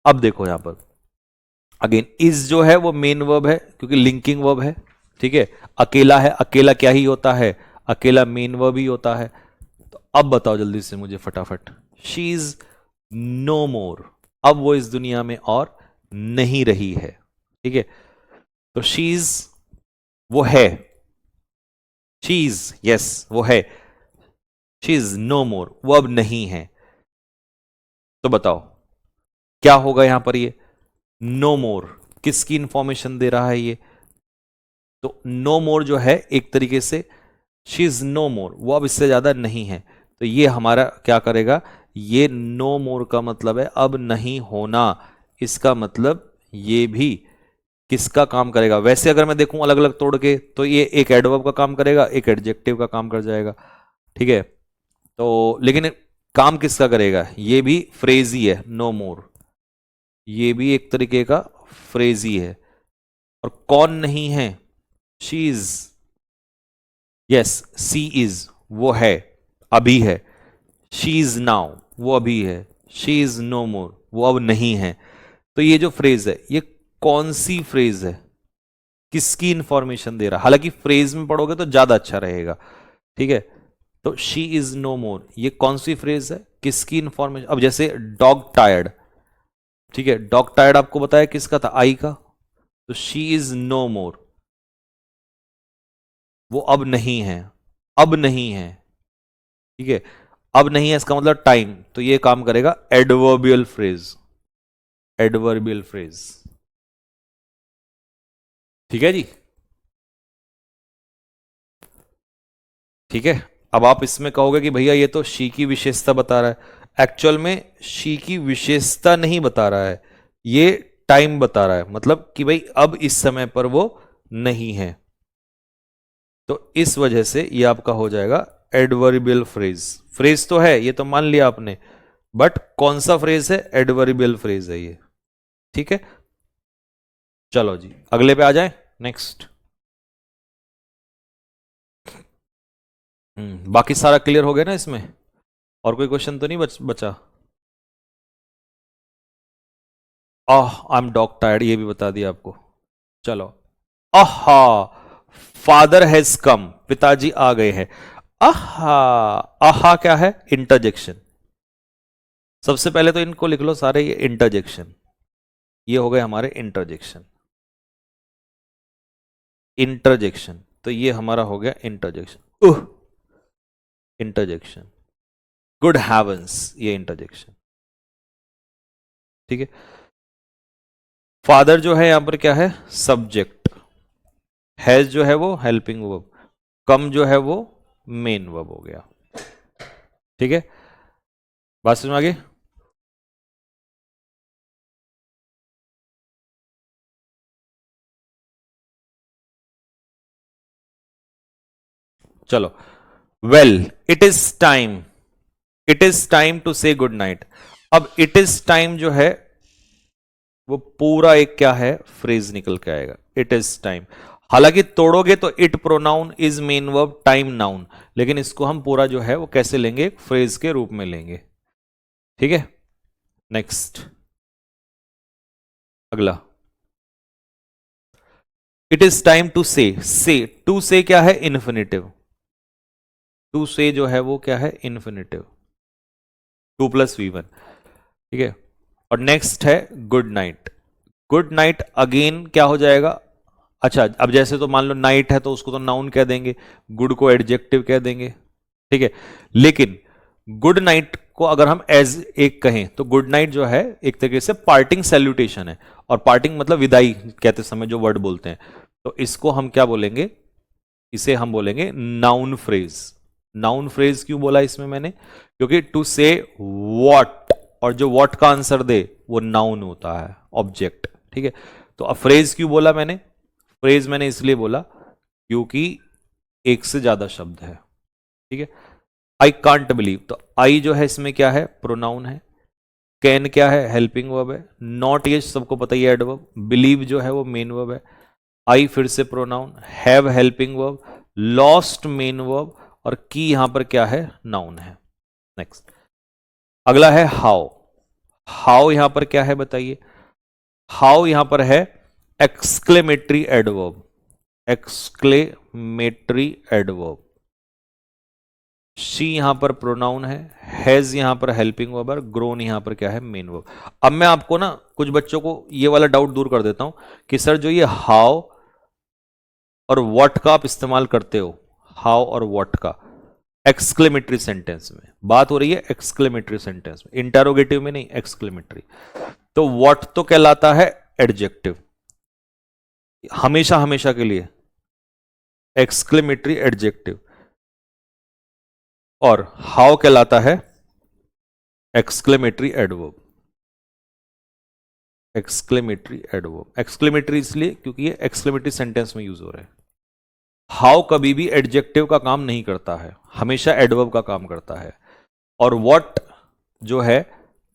अब देखो यहां पर अगेन इज जो है वो मेन वर्ब है क्योंकि लिंकिंग वर्ब है, ठीक है। अकेला है, अकेला क्या ही होता है? अकेला मेन वर्ब ही होता है। तो अब बताओ जल्दी से मुझे फटाफट, शी इज नो मोर, अब वो इस दुनिया में और नहीं रही है, ठीक है। तो शी इज वो है, शी इज यस वो है, शी इज नो मोर वो अब नहीं है। तो बताओ क्या होगा यहां पर? ये नो मोर किसकी इंफॉर्मेशन दे रहा है ये? तो नो मोर जो है एक तरीके से शी इज नो मोर, वो अब इससे ज्यादा नहीं है। तो ये हमारा क्या करेगा? ये नो मोर का मतलब है अब नहीं होना। इसका मतलब ये भी किसका काम करेगा? वैसे अगर मैं देखूं अलग अलग तोड़ के तो ये एक एडवर्ब का काम करेगा, एक एडजेक्टिव का काम कर जाएगा, ठीक है। तो लेकिन काम किसका करेगा? ये भी फ्रेज ही है, नो मोर, ये भी एक तरीके का फ्रेज ही है। और कौन नहीं है? She is yes, she is वो है, अभी है। शी इज नाउ वो अभी है, शी इज नो मोर वो अब नहीं है। तो ये जो फ्रेज है ये कौन सी फ्रेज है? किसकी इंफॉर्मेशन दे रहा? हालांकि फ्रेज में पढ़ोगे तो ज्यादा अच्छा रहेगा, ठीक है। तो शी इज नो मोर ये कौन सी फ्रेज है? किसकी इंफॉर्मेशन? अब जैसे डॉग टायर्ड, ठीक है, डॉग टायर्ड आपको बताया किसका था? आई का। तो शी इज नो मोर वो अब नहीं है, अब नहीं है, ठीक है। अब नहीं है इसका मतलब टाइम, तो ये काम करेगा एडवर्बियल फ्रेज, एडवर्बियल फ्रेज, ठीक है जी, ठीक है। अब आप इसमें कहोगे कि भैया ये तो शी की विशेषता बता रहा है, एक्चुअल में शी की विशेषता नहीं बता रहा है, ये टाइम बता रहा है, मतलब कि भाई अब इस समय पर वो नहीं है। तो इस वजह से ये आपका हो जाएगा एडवर्बियल फ्रेज। फ्रेज तो है ये तो मान लिया आपने, बट कौन सा फ्रेज है? एडवर्बियल फ्रेज है ये, ठीक है। चलो जी अगले पे आ जाए, नेक्स्ट। बाकी सारा क्लियर हो गया ना इसमें? और कोई क्वेश्चन तो नहीं बचा? आई एम डॉग टायर्ड ये भी बता दिया आपको। चलो, आहा फादर हैज कम, पिताजी आ गए हैं। आहा, आहा क्या है? इंटरजेक्शन। सबसे पहले तो इनको लिख लो सारे, ये इंटरजेक्शन, ये हो गए हमारे इंटरजेक्शन, इंटरजेक्शन। तो ये हमारा हो गया इंटरजेक्शन, इंटरजेक्शन, गुड हैवंस, ये इंटरजेक्शन, ठीक है। फादर जो है यहां पर क्या है? सब्जेक्ट। हैज जो है वो हेल्पिंग वर्ब। कम जो है वो मेन वर्ब हो गया, ठीक है। बात समझ में आ गई? चलो, well it is time, it is time to say good night. अब इट इज टाइम जो है वो पूरा एक क्या है? फ्रेज निकल के आएगा, इट इज टाइम। हालांकि तोड़ोगे तो it pronoun, is main verb, time noun, लेकिन इसको हम पूरा जो है वो कैसे लेंगे? फ्रेज के रूप में लेंगे, ठीक है। नेक्स्ट, अगला, इट इज टाइम टू से टू से क्या है? इन्फिनेटिव। टू से जो है वो क्या है? इन्फिनेटिव। 2 + V1, ठीक है। और नेक्स्ट है good night. Good night again क्या हो जाएगा? अच्छा, अब जैसे तो मान लो नाइट है तो उसको तो नाउन कह देंगे, गुड को एडजेक्टिव कह देंगे, ठीक है। लेकिन गुड नाइट को अगर हम एज एक कहें तो गुड नाइट जो है एक तरीके से पार्टिंग सैल्यूटेशन है, और पार्टिंग मतलब विदाई कहते समय जो वर्ड बोलते हैं, तो इसको हम क्या बोलेंगे? इसे हम बोलेंगे नाउन फ्रेज। नाउन फ्रेज क्यों बोला इसमें मैंने? क्योंकि टू से वॉट, और जो वॉट का आंसर दे वो नाउन होता है, ऑब्जेक्ट, ठीक है। तो अब फ्रेज क्यों बोला मैंने? फ्रेज मैंने इसलिए बोला क्योंकि एक से ज्यादा शब्द है, ठीक है। आई कांट बिलीव, तो आई जो है इसमें क्या है? प्रोनाउन है। कैन क्या है? हेल्पिंग वर्ब है। नॉट ये सबको पता ही है एडवर्ब। बिलीव जो है वो मेन वर्ब है। आई फिर से pronoun, have helping verb, lost main verb, और की यहां पर क्या है? नाउन है। नेक्स्ट, अगला है हाउ। हाउ यहां पर क्या है बताइए? हाउ यहां पर है exclamatory adverb. Exclamatory adverb. She यहां पर प्रोनाउन है, हैज यहां पर हेल्पिंग वर्ब और ग्रोन यहां पर क्या है? Main verb. अब मैं आपको ना कुछ बच्चों को ये वाला डाउट दूर कर देता हूं कि सर जो ये हाउ और व्हाट का आप इस्तेमाल करते हो, हाउ और व्हाट का एक्सक्लेमेटरी सेंटेंस में, बात हो रही है एक्सक्लेमेटरी सेंटेंस में, इंटरोगेटिव में नहीं, एक्सक्लेमेटरी। तो व्हाट तो कहलाता है एडजेक्टिव, हमेशा हमेशा के लिए एक्सक्लेमेटरी एडजेक्टिव, और हाउ कहलाता है exclamatory adverb. Exclamatory adverb, exclamatory इसलिए क्योंकि ये एक्सक्लेमेटरी सेंटेंस में यूज हो रहे हैं। हाउ कभी भी एडजेक्टिव का काम नहीं करता है, हमेशा एडवर्ब का काम करता है। और व्हाट जो है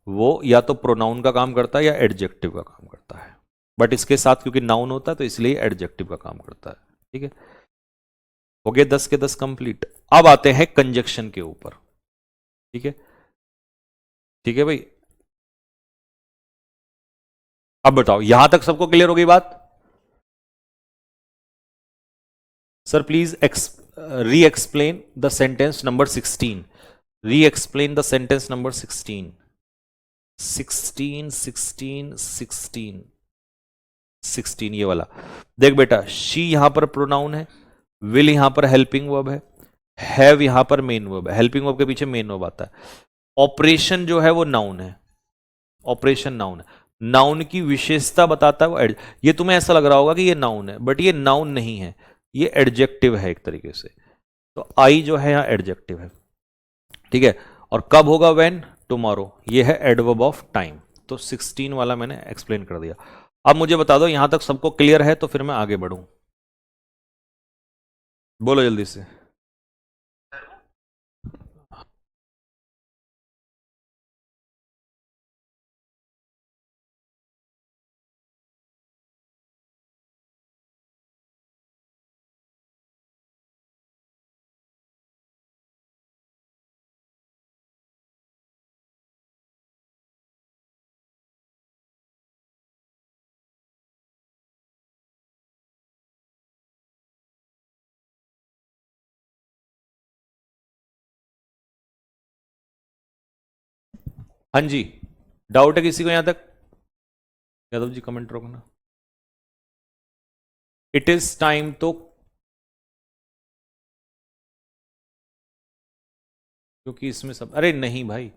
वो या तो प्रोनाउन का काम करता है या एडजेक्टिव का काम करता है, बट इसके साथ क्योंकि नाउन होता है तो इसलिए एडजेक्टिव का काम करता है, ठीक है। हो गए 10 के 10 कंप्लीट। अब आते हैं कंजक्शन के ऊपर, ठीक है। ठीक है भाई, अब बताओ यहां तक सबको क्लियर हो गई बात? सर प्लीज री एक्सप्लेन द सेंटेंस नंबर 16। री एक्सप्लेन द सेंटेंस नंबर 16। 16 16 16 16 ये वाला देख बेटा। शी यहां पर प्रोनाउन है, विल यहां पर हेल्पिंग वर्ब है, हैव यहां पर मेन वर्ब है, हेल्पिंग वर्ब के पीछे मेन वर्ब आता है। ऑपरेशन जो है वो नाउन है, ऑपरेशन नाउन है। नाउन की विशेषता बताता है वो ये तुम्हें ऐसा लग रहा होगा कि ये नाउन है, बट ये नाउन नहीं है, ये एडजेक्टिव है एक तरीके से। तो आई जो है यहां एडजेक्टिव है, ठीक है। और कब होगा? व्हेन, टुमारो, ये है एडवर्ब ऑफ टाइम। तो 16 वाला मैंने एक्सप्लेन कर दिया। अब मुझे बता दो यहां तक सबको क्लियर है तो फिर मैं आगे बढ़ूं। बोलो जल्दी से। हाँ जी, डाउट है किसी को यहां तक? यादव जी कमेंट रखना। इट इज टाइम तो क्योंकि इसमें सब, अरे नहीं भाई,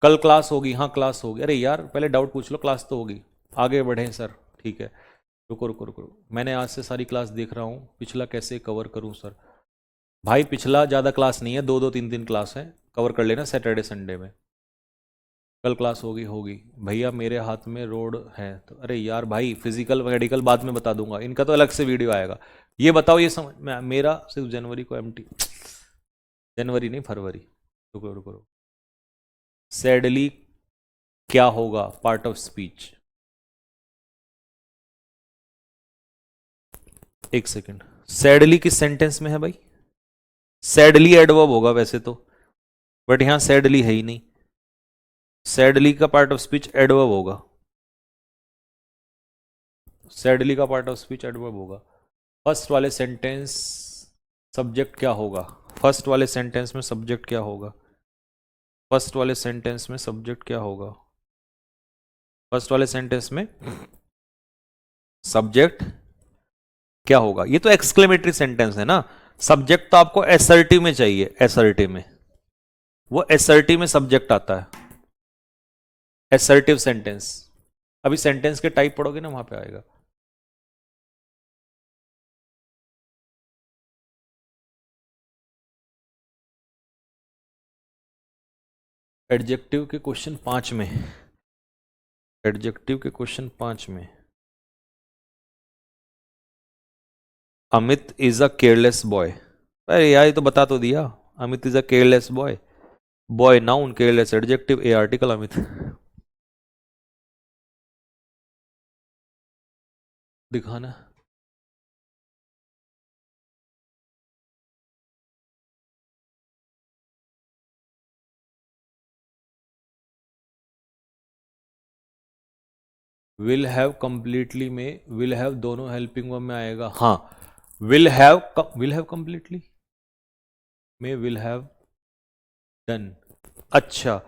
कल क्लास होगी, हाँ क्लास होगी। अरे यार पहले डाउट पूछ लो, क्लास तो होगी। आगे बढ़े सर, ठीक है। रुको रुको रुको, मैंने आज से सारी क्लास देख रहा हूँ, पिछला कैसे कवर करूँ सर? भाई पिछला ज़्यादा क्लास नहीं है, 2 2 3 3 क्लास है, कवर कर लेना सैटरडे संडे में। कल क्लास होगी होगी भैया, मेरे हाथ में रोड है तो। अरे यार भाई फिजिकल मेडिकल बाद में बता दूंगा, इनका तो अलग से वीडियो आएगा। ये बताओ, ये समझ मेरा सिर्फ जनवरी को एमटी, जनवरी नहीं फरवरी। रुको रुको रुको, सैडली क्या होगा? Part of speech. एक सेकेंड, सैडली किस सेंटेंस में है भाई? सैडली एडवर्ब होगा वैसे तो, बट यहां सैडली है ही नहीं। सैडली का पार्ट ऑफ स्पीच एडवर्ब होगा, सैडली का पार्ट ऑफ स्पीच एडवर्ब होगा। फर्स्ट वाले सेंटेंस सब्जेक्ट क्या होगा, फर्स्ट वाले सेंटेंस में सब्जेक्ट क्या होगा, फर्स्ट वाले सेंटेंस में सब्जेक्ट क्या होगा, फर्स्ट वाले सेंटेंस में सब्जेक्ट क्या होगा। ये तो एक्सक्लेमेटरी सेंटेंस है ना, सब्जेक्ट तो आपको एसर्टिव में चाहिए, एसर्टिव में, वो एसर्टिव में सब्जेक्ट आता है, एसर्टिव सेंटेंस। अभी सेंटेंस के टाइप पढ़ोगे ना, वहां पे आएगा। एडजेक्टिव के क्वेश्चन 5 में, एडजेक्टिव के क्वेश्चन 5 में Amit is a careless boy. अरे यार ये तो बता तो दिया, Amit is a careless boy, boy noun, careless adjective, A article Amit. दिखाना विल हैव कंप्लीटली में, विल हैव दोनों हेल्पिंग वर्ब में आएगा। हाँ, विल हैव कंप्लीटली में विल हैव डन। अच्छा,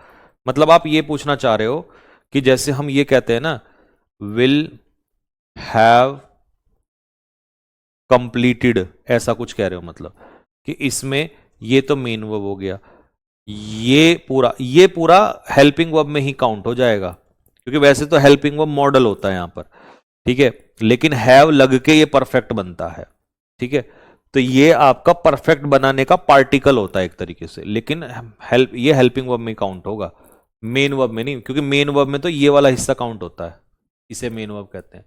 मतलब आप ये पूछना चाह रहे हो कि जैसे हम ये कहते हैं ना, विल हैव कंप्लीटेड, ऐसा कुछ कह रहे हो, मतलब कि इसमें ये तो मेन वर्ब हो गया, ये पूरा हेल्पिंग वर्ब में ही काउंट हो जाएगा, क्योंकि वैसे तो हेल्पिंग वर्ब मॉडल होता है यहां पर, ठीक है, लेकिन हैव लग के ये परफेक्ट बनता है, ठीक है। तो ये आपका परफेक्ट बनाने का पार्टिकल होता है एक तरीके से, लेकिन ये हेल्पिंग वर्ब में काउंट होगा, मेन वर्ब में नहीं, क्योंकि मेन वर्ब में तो ये वाला हिस्सा काउंट होता है, इसे मेन वर्ब कहते हैं।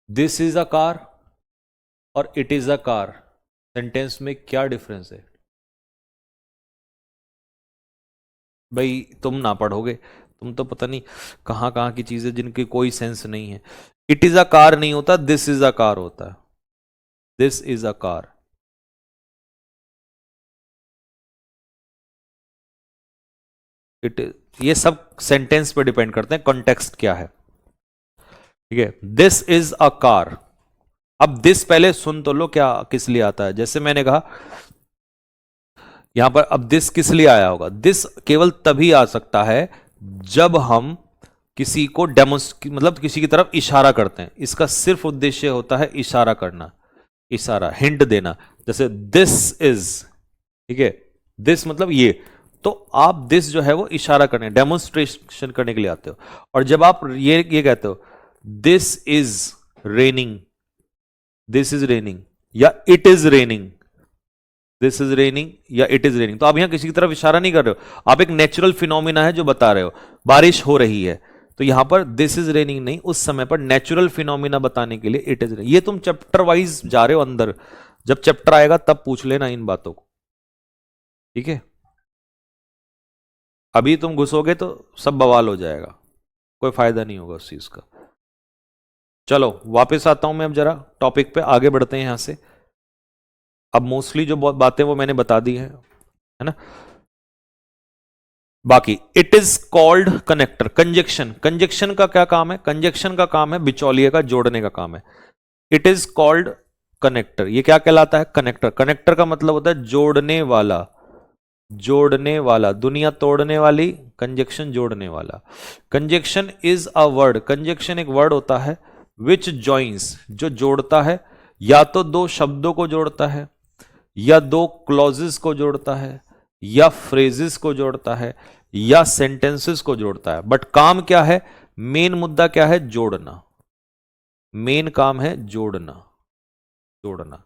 दिस इज अ कार और it is a car, sentence में क्या डिफरेंस है भाई? तुम ना पढ़ोगे, तुम तो पता नहीं कहां कहां की चीजें जिनकी कोई सेंस नहीं है। इट इज अ कार नहीं होता, दिस इज अ कार होता है, this is a car. It, ये सब सेंटेंस पे डिपेंड करते हैं, कॉन्टेक्स्ट क्या है, ठीक है। दिस इज अ कार, अब दिस पहले सुन तो लो क्या किस लिए आता है। जैसे मैंने कहा यहां पर, अब दिस किस लिए आया होगा, दिस केवल तभी आ सकता है जब हम किसी को मतलब किसी की तरफ इशारा करते हैं, इसका सिर्फ उद्देश्य होता है इशारा करना, इशारा, हिंट देना। जैसे दिस इज, ठीक है, दिस मतलब ये, तो आप दिस जो है वो इशारा करने, डेमोन्स्ट्रेशन करने के लिए आते हो। और जब आप ये कहते हो this is raining, this is raining या it is raining, this is raining या इट इज रेनिंग, तो आप यहां किसी की तरफ इशारा नहीं कर रहे हो, आप एक नेचुरल फिनोमिना है जो बता रहे हो, बारिश हो रही है, तो यहां पर दिस इज रेनिंग नहीं, उस समय पर नेचुरल फिनोमिना बताने के लिए इट इज रेनिंग। ये तुम चैप्टर वाइज जा रहे हो अंदर, जब चैप्टर आएगा तब पूछ लेना इन बातों को, ठीक है। अभी तुम घुसोगे तो सब बवाल हो जाएगा, कोई फायदा नहीं होगा उस चीज का। चलो वापस आता हूं मैं, अब जरा टॉपिक पे आगे बढ़ते हैं यहां से। अब मोस्टली जो बातें वो मैंने बता दी है ना। बाकी it is called connector, conjunction, conjunction का क्या काम है, कंजक्शन का काम है बिचौलिए का जोड़ने का काम है। इट इज कॉल्ड कनेक्टर, ये क्या कहलाता है, कनेक्टर। कनेक्टर का मतलब होता है जोड़ने वाला, जोड़ने वाला, दुनिया तोड़ने वाली, कंजक्शन जोड़ने वाला। Conjunction is a word, conjunction एक वर्ड होता है विच जॉइंस, जो जोड़ता है, या तो दो शब्दों को जोड़ता है, या दो क्लॉजेस को जोड़ता है, या फ्रेजेस को जोड़ता है, या सेंटेंसेस को जोड़ता है। बट काम क्या है, मेन मुद्दा क्या है, जोड़ना, मेन काम है जोड़ना, जोड़ना।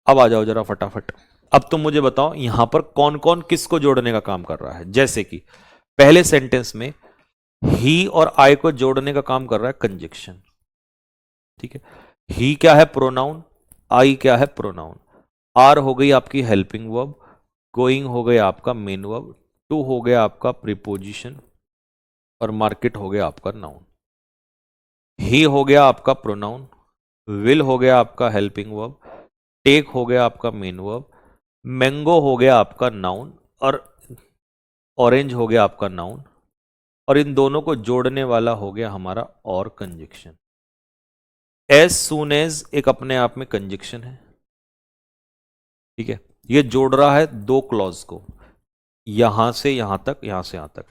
अब आ जाओ जरा फटाफट, अब तुम मुझे बताओ यहां पर कौन कौन किसको जोड़ने का काम कर रहा है। जैसे कि पहले सेंटेंस में ही और आई को जोड़ने का काम कर रहा है कंजक्शन, ठीक है। ही क्या है, प्रोनाउन, आई क्या है, प्रोनाउन। आर हो गई आपकी हेल्पिंग वर्ब, गोइंग हो गया आपका मेन वर्ब, टू हो गया आपका प्रीपोजिशन, और मार्केट हो गया आपका नाउन। ही हो गया आपका प्रोनाउन, विल हो गया आपका हेल्पिंग वर्ब, टेक हो गया आपका मेन वर्ब, मैंगो हो गया आपका नाउन, और ऑरेंज हो गया आपका नाउन, और इन दोनों को जोड़ने वाला हो गया हमारा और कंजक्शन। एज सून एज एक अपने आप में कंजक्शन है, ठीक है, ये जोड़ रहा है दो क्लॉज को, यहां से यहां तक, यहां से यहां तक।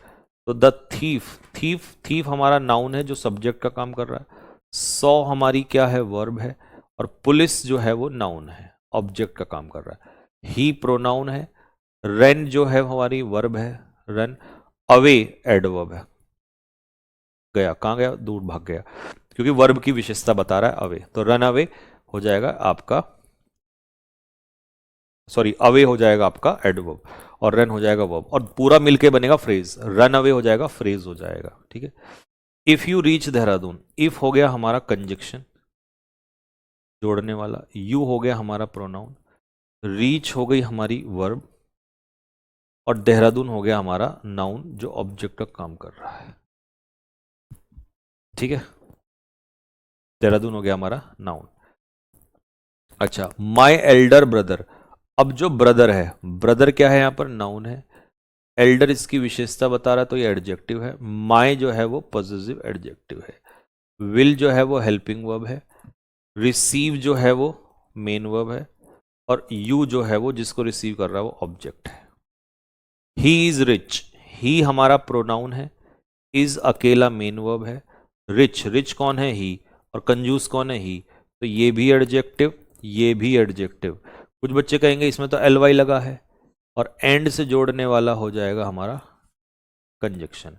तो द थीफ, थीफ थीफ हमारा नाउन है जो सब्जेक्ट का काम कर रहा है, सॉ हमारी क्या है, वर्ब है, और पुलिस जो है वो नाउन है, ऑब्जेक्ट का काम कर रहा है। ही प्रोनाउन है, रन जो है हमारी वर्ब है, रन, अवे एडवर्ब है, गया, कहां गया, दूर भाग गया, क्योंकि वर्ब की विशेषता बता रहा है अवे, तो रन अवे हो जाएगा आपका, सॉरी अवे हो जाएगा आपका एडवर्ब, और रन हो जाएगा वर्ब, और पूरा मिलके बनेगा फ्रेज, रन अवे हो जाएगा फ्रेज हो जाएगा, ठीक है। If you reach Dehradun, if हो गया हमारा कंजक्शन जोड़ने वाला, यू हो गया हमारा प्रोनाउन, रीच हो गई हमारी वर्ब, और देहरादून हो गया हमारा नाउन जो ऑब्जेक्ट का काम कर रहा है, ठीक है, देहरादून हो गया हमारा नाउन। अच्छा, माई एल्डर ब्रदर, अब जो ब्रदर है, ब्रदर क्या है यहां पर, नाउन है, एल्डर इसकी विशेषता बता रहा है तो ये एडजेक्टिव है, माई जो है वो पॉजिटिव एडजेक्टिव है, विल जो है वो हेल्पिंग वर्ब है, रिसीव जो है वो मेन वर्ब है, और यू जो है वो जिसको रिसीव कर रहा है वो ऑब्जेक्ट है। ही इज रिच, ही हमारा प्रोनाउन है, इज अकेला मेन वर्ब है, रिच, रिच कौन है, ही, और कंजूस कौन है, ही, तो ये भी एडजेक्टिव, ये भी एडजेक्टिव। कुछ बच्चे कहेंगे इसमें तो एल वाई लगा है, और एंड से जोड़ने वाला हो जाएगा हमारा कंजक्शन।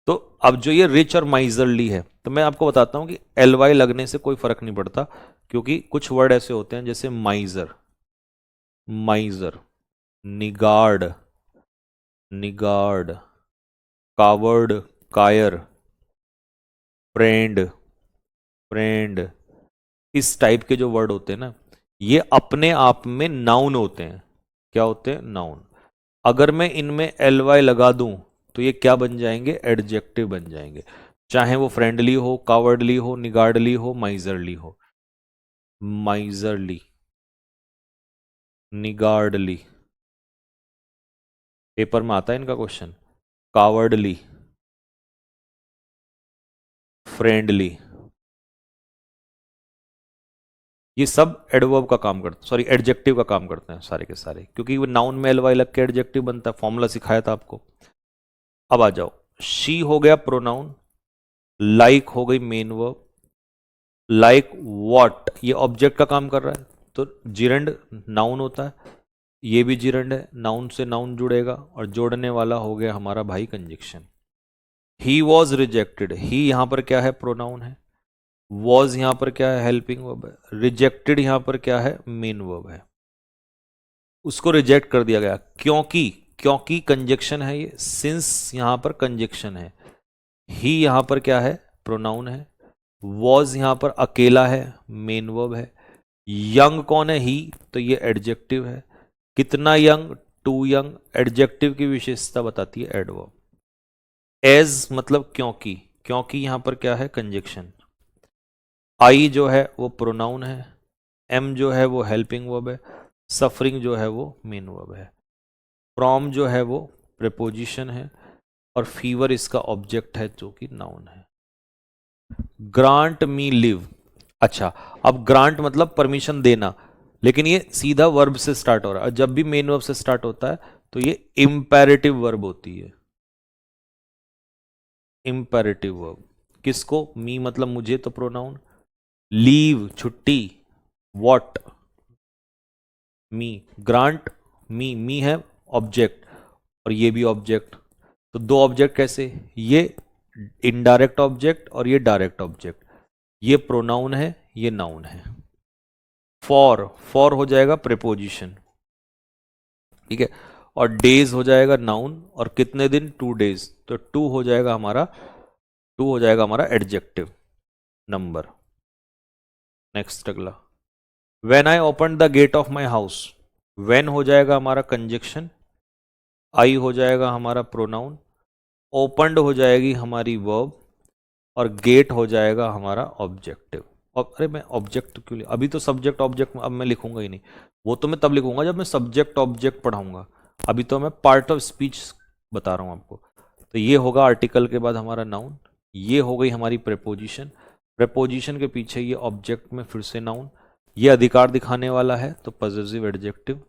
तो अब जो ये रिच और माइजरली है, तो मैं आपको बताता हूं कि एल वाई लगने से कोई फर्क नहीं पड़ता, क्योंकि कुछ वर्ड ऐसे होते हैं जैसे माइजर, माइजर, निगार्ड, निगार्ड, कावर्ड, कायर, फ्रेंड, फ्रेंड, इस टाइप के जो वर्ड होते हैं ना, ये अपने आप में नाउन होते हैं। क्या होते हैं, नाउन। अगर मैं इनमें एल वाई लगा दूं तो ये क्या बन जाएंगे, एडजेक्टिव बन जाएंगे, चाहे वो फ्रेंडली हो, कावर्डली हो, निगार्डली हो, माइजरली हो। माइजरली, निगार्डली, पेपर में आता है इनका क्वेश्चन, कावर्डली, फ्रेंडली, ये सब एडवर्ब का काम करते, सॉरी एडजेक्टिव का काम करते हैं सारे के सारे, क्योंकि वो नाउन में एल वाई लग के एडजेक्टिव बनता है, फॉर्मूला सिखाया था आपको। अब आ जाओ, शी हो गया प्रोनाउन, लाइक हो गई मेन वर्ब, लाइक व्हाट ये ऑब्जेक्ट का काम कर रहा है, तो जिरंड नाउन होता है, ये भी जिरंड है, नाउन से नाउन जुड़ेगा, और जोड़ने वाला हो गया हमारा भाई कंजक्शन। ही वॉज रिजेक्टेड, ही यहां पर क्या है, प्रोनाउन है, वॉज यहां पर क्या है, हेल्पिंग वर्ब है, रिजेक्टेड यहां पर क्या है, मेन वर्ब है, उसको रिजेक्ट कर दिया गया, क्योंकि, क्योंकि कंजक्शन है ये, सिंस यहां पर कंजक्शन है, ही यहां पर क्या है, प्रोनाउन है, वॉज यहां पर अकेला है, मेन वर्ब है, यंग कौन है, ही, तो ये एडजेक्टिव है, कितना यंग, टू यंग, एडजेक्टिव की विशेषता बताती है एडवर्ब। एज मतलब क्योंकि, क्योंकि यहां पर क्या है, कंजक्शन, आई जो है वो प्रोनाउन है, एम जो है वो हेल्पिंग वर्ब है, सफरिंग जो है वो मेन वर्ब है, फ्रॉम जो है वो प्रेपोजिशन है, और फीवर इसका ऑब्जेक्ट है जो कि नाउन है। ग्रांट मी लिव, अच्छा, अब ग्रांट मतलब परमिशन देना, लेकिन ये सीधा वर्ब से स्टार्ट हो रहा है, जब भी मेन वर्ब से स्टार्ट होता है तो ये इंपेरेटिव वर्ब होती है, इंपेरेटिव वर्ब। किसको, मी मतलब मुझे, तो प्रोनाउन, लीव छुट्टी, व्हाट, मी, ग्रांट मी, मी है ऑब्जेक्ट, और ये भी ऑब्जेक्ट, तो दो ऑब्जेक्ट कैसे, ये इनडायरेक्ट ऑब्जेक्ट और ये डायरेक्ट ऑब्जेक्ट, ये प्रोनाउन है, ये नाउन है। फॉर, फॉर हो जाएगा प्रेपोजिशन, ठीक है, और डेज हो जाएगा नाउन, और कितने दिन, 2 days, तो टू हो जाएगा हमारा, टू हो जाएगा हमारा एडजेक्टिव, नंबर। नेक्स्ट अगला, when I open the gate of my house, when हो जाएगा हमारा कंजक्शन, आई हो जाएगा हमारा प्रोनाउन, ओपनड हो जाएगी हमारी वर्ब, और गेट हो जाएगा हमारा ऑब्जेक्टिव। अरे मैं ऑब्जेक्ट क्यों अभी तो सब्जेक्ट ऑब्जेक्ट अब मैं लिखूंगा ही नहीं, वो तो मैं तब लिखूंगा जब मैं सब्जेक्ट ऑब्जेक्ट पढ़ाऊंगा। अभी तो मैं पार्ट ऑफ स्पीच बता रहा हूं आपको। तो ये होगा आर्टिकल के बाद हमारा नाउन, ये हो गई हमारी प्रेपोजिशन, प्रेपोजिशन के पीछे ये ऑब्जेक्ट में फिर से नाउन, ये अधिकार दिखाने वाला है तो पॉसेसिव एडजेक्टिव।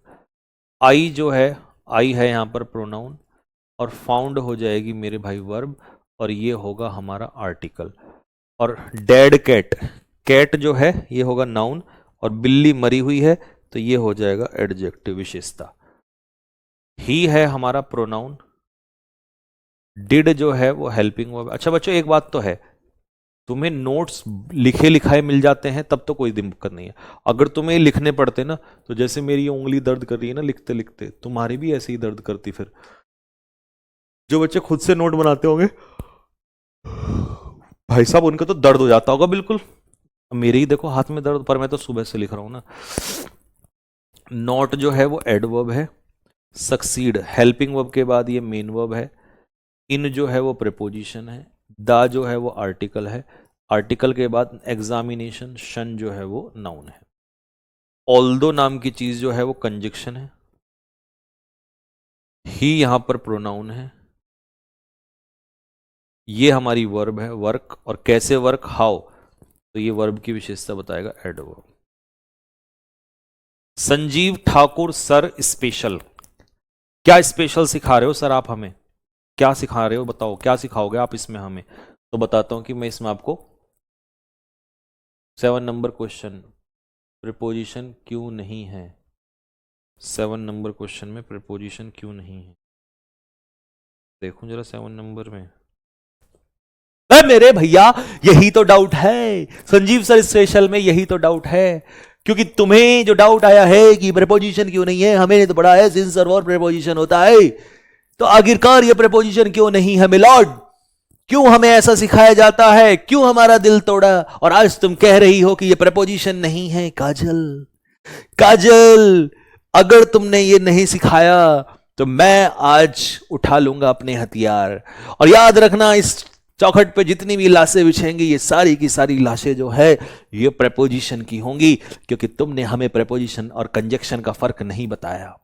आई जो है, आई है यहाँ पर प्रोनाउन, और फाउंड हो जाएगी मेरे भाई वर्ब, और ये होगा हमारा आर्टिकल। और डेड कैट, कैट जो है ये होगा नाउन, और बिल्ली मरी हुई है तो ये हो जाएगा एडजेक्टिव विशेषता। ही है हमारा प्रोनाउन, डिड जो है वो हेल्पिंग वर्ब। अच्छा बच्चों एक बात तो है, तुम्हें नोट्स लिखे लिखाए मिल जाते हैं तब तो कोई दिक्कत नहीं है। अगर तुम्हें लिखने पड़ते ना, तो जैसे मेरी ये उंगली दर्द कर रही है ना लिखते लिखते, तुम्हारी भी ऐसे ही दर्द करती। फिर जो बच्चे खुद से नोट बनाते होंगे भाई साहब, उनका तो दर्द हो जाता होगा बिल्कुल। मेरे ही देखो हाथ में दर्द, पर मैं तो सुबह से लिख रहा हूं ना। नॉट जो है वो एडवर्ब है, सक्सीड हेल्पिंग वर्ब के बाद ये मेन वर्ब है, इन जो है वो प्रेपोजिशन है, दा जो है वो आर्टिकल है, आर्टिकल के बाद एग्जामिनेशन, शन जो है वो नाउन है, ऑल्दो नाम की चीज जो है वो कंजक्शन है, ही यहां पर प्रोनाउन है, ये हमारी वर्ब है वर्क, और कैसे वर्क हाउ, तो ये वर्ब की विशेषता बताएगा adverb. Sanjeev Thakur sir special, क्या स्पेशल सिखा रहे हो सर आप हमें, क्या सिखा रहे हो बताओ, क्या सिखाओगे आप इसमें हमें। तो बताता हूं कि मैं इसमें आपको 7 नंबर क्वेश्चन, प्रीपोजिशन क्यों नहीं है, 7 नंबर क्वेश्चन में प्रीपोजिशन क्यों नहीं है, देखूं जरा 7 नंबर में। मेरे भैया यही तो डाउट है, संजीव सर स्पेशल में यही तो डाउट है, क्योंकि तुम्हें जो डाउट आया है कि प्रीपोजिशन क्यों नहीं है, हमें तो पढ़ा है सिंस और प्रीपोजिशन होता है, तो आखिरकार ये प्रीपोजिशन क्यों नहीं है मिलॉर्ड, क्यों हमें ऐसा सिखाया जाता है, क्यों हमारा दिल तोड़ा, और आज तुम कह रही हो कि ये प्रीपोजिशन नहीं है। काजल, काजल अगर तुमने ये नहीं सिखाया तो मैं आज उठा लूंगा अपने हथियार, और याद रखना इस चौखट पे जितनी भी लाशें बिछेंगी ये सारी की सारी लाशें जो है ये प्रेपोजिशन की होंगी, क्योंकि तुमने हमें प्रेपोजिशन और कंजक्शन का फर्क नहीं बताया,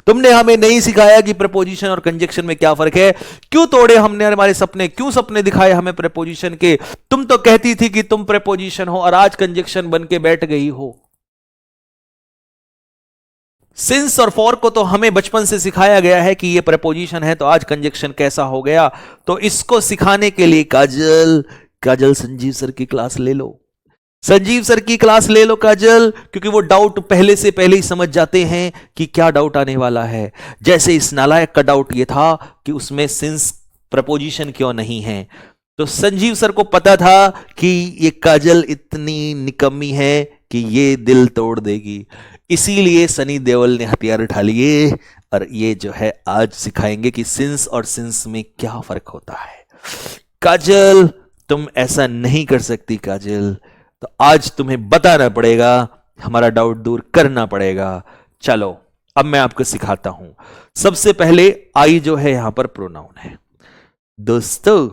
तुमने हमें नहीं सिखाया कि प्रेपोजिशन और कंजक्शन में क्या फर्क है। क्यों तोड़े हमने हमारे सपने, क्यों सपने दिखाए हमें प्रेपोजिशन के, तुम तो कहती थी कि तुम प्रेपोजिशन हो और आज कंजक्शन बन के बैठ गई हो। सिंस और फॉर को तो हमें बचपन से सिखाया गया है कि ये प्रेपोजिशन है, तो आज कंजक्शन कैसा हो गया। तो इसको सिखाने के लिए काजल, काजल संजीव सर की क्लास ले लो, संजीव सर की क्लास ले लो काजल, क्योंकि वो डाउट पहले से पहले ही समझ जाते हैं कि क्या डाउट आने वाला है। जैसे इस नालायक का डाउट ये था कि उसमें सिंस प्रपोजिशन क्यों नहीं है, तो संजीव सर को पता था कि ये काजल इतनी निकम्मी है कि ये दिल तोड़ देगी, इसीलिए सनी देओल ने हथियार उठा लिए और ये जो है आज सिखाएंगे कि सिंस और सिंस में क्या फर्क होता है। काजल तुम ऐसा नहीं कर सकती काजल, तो आज तुम्हें बताना पड़ेगा, हमारा डाउट दूर करना पड़ेगा। चलो अब मैं आपको सिखाता हूं। सबसे पहले आई जो है यहां पर प्रोनाउन है दोस्तों,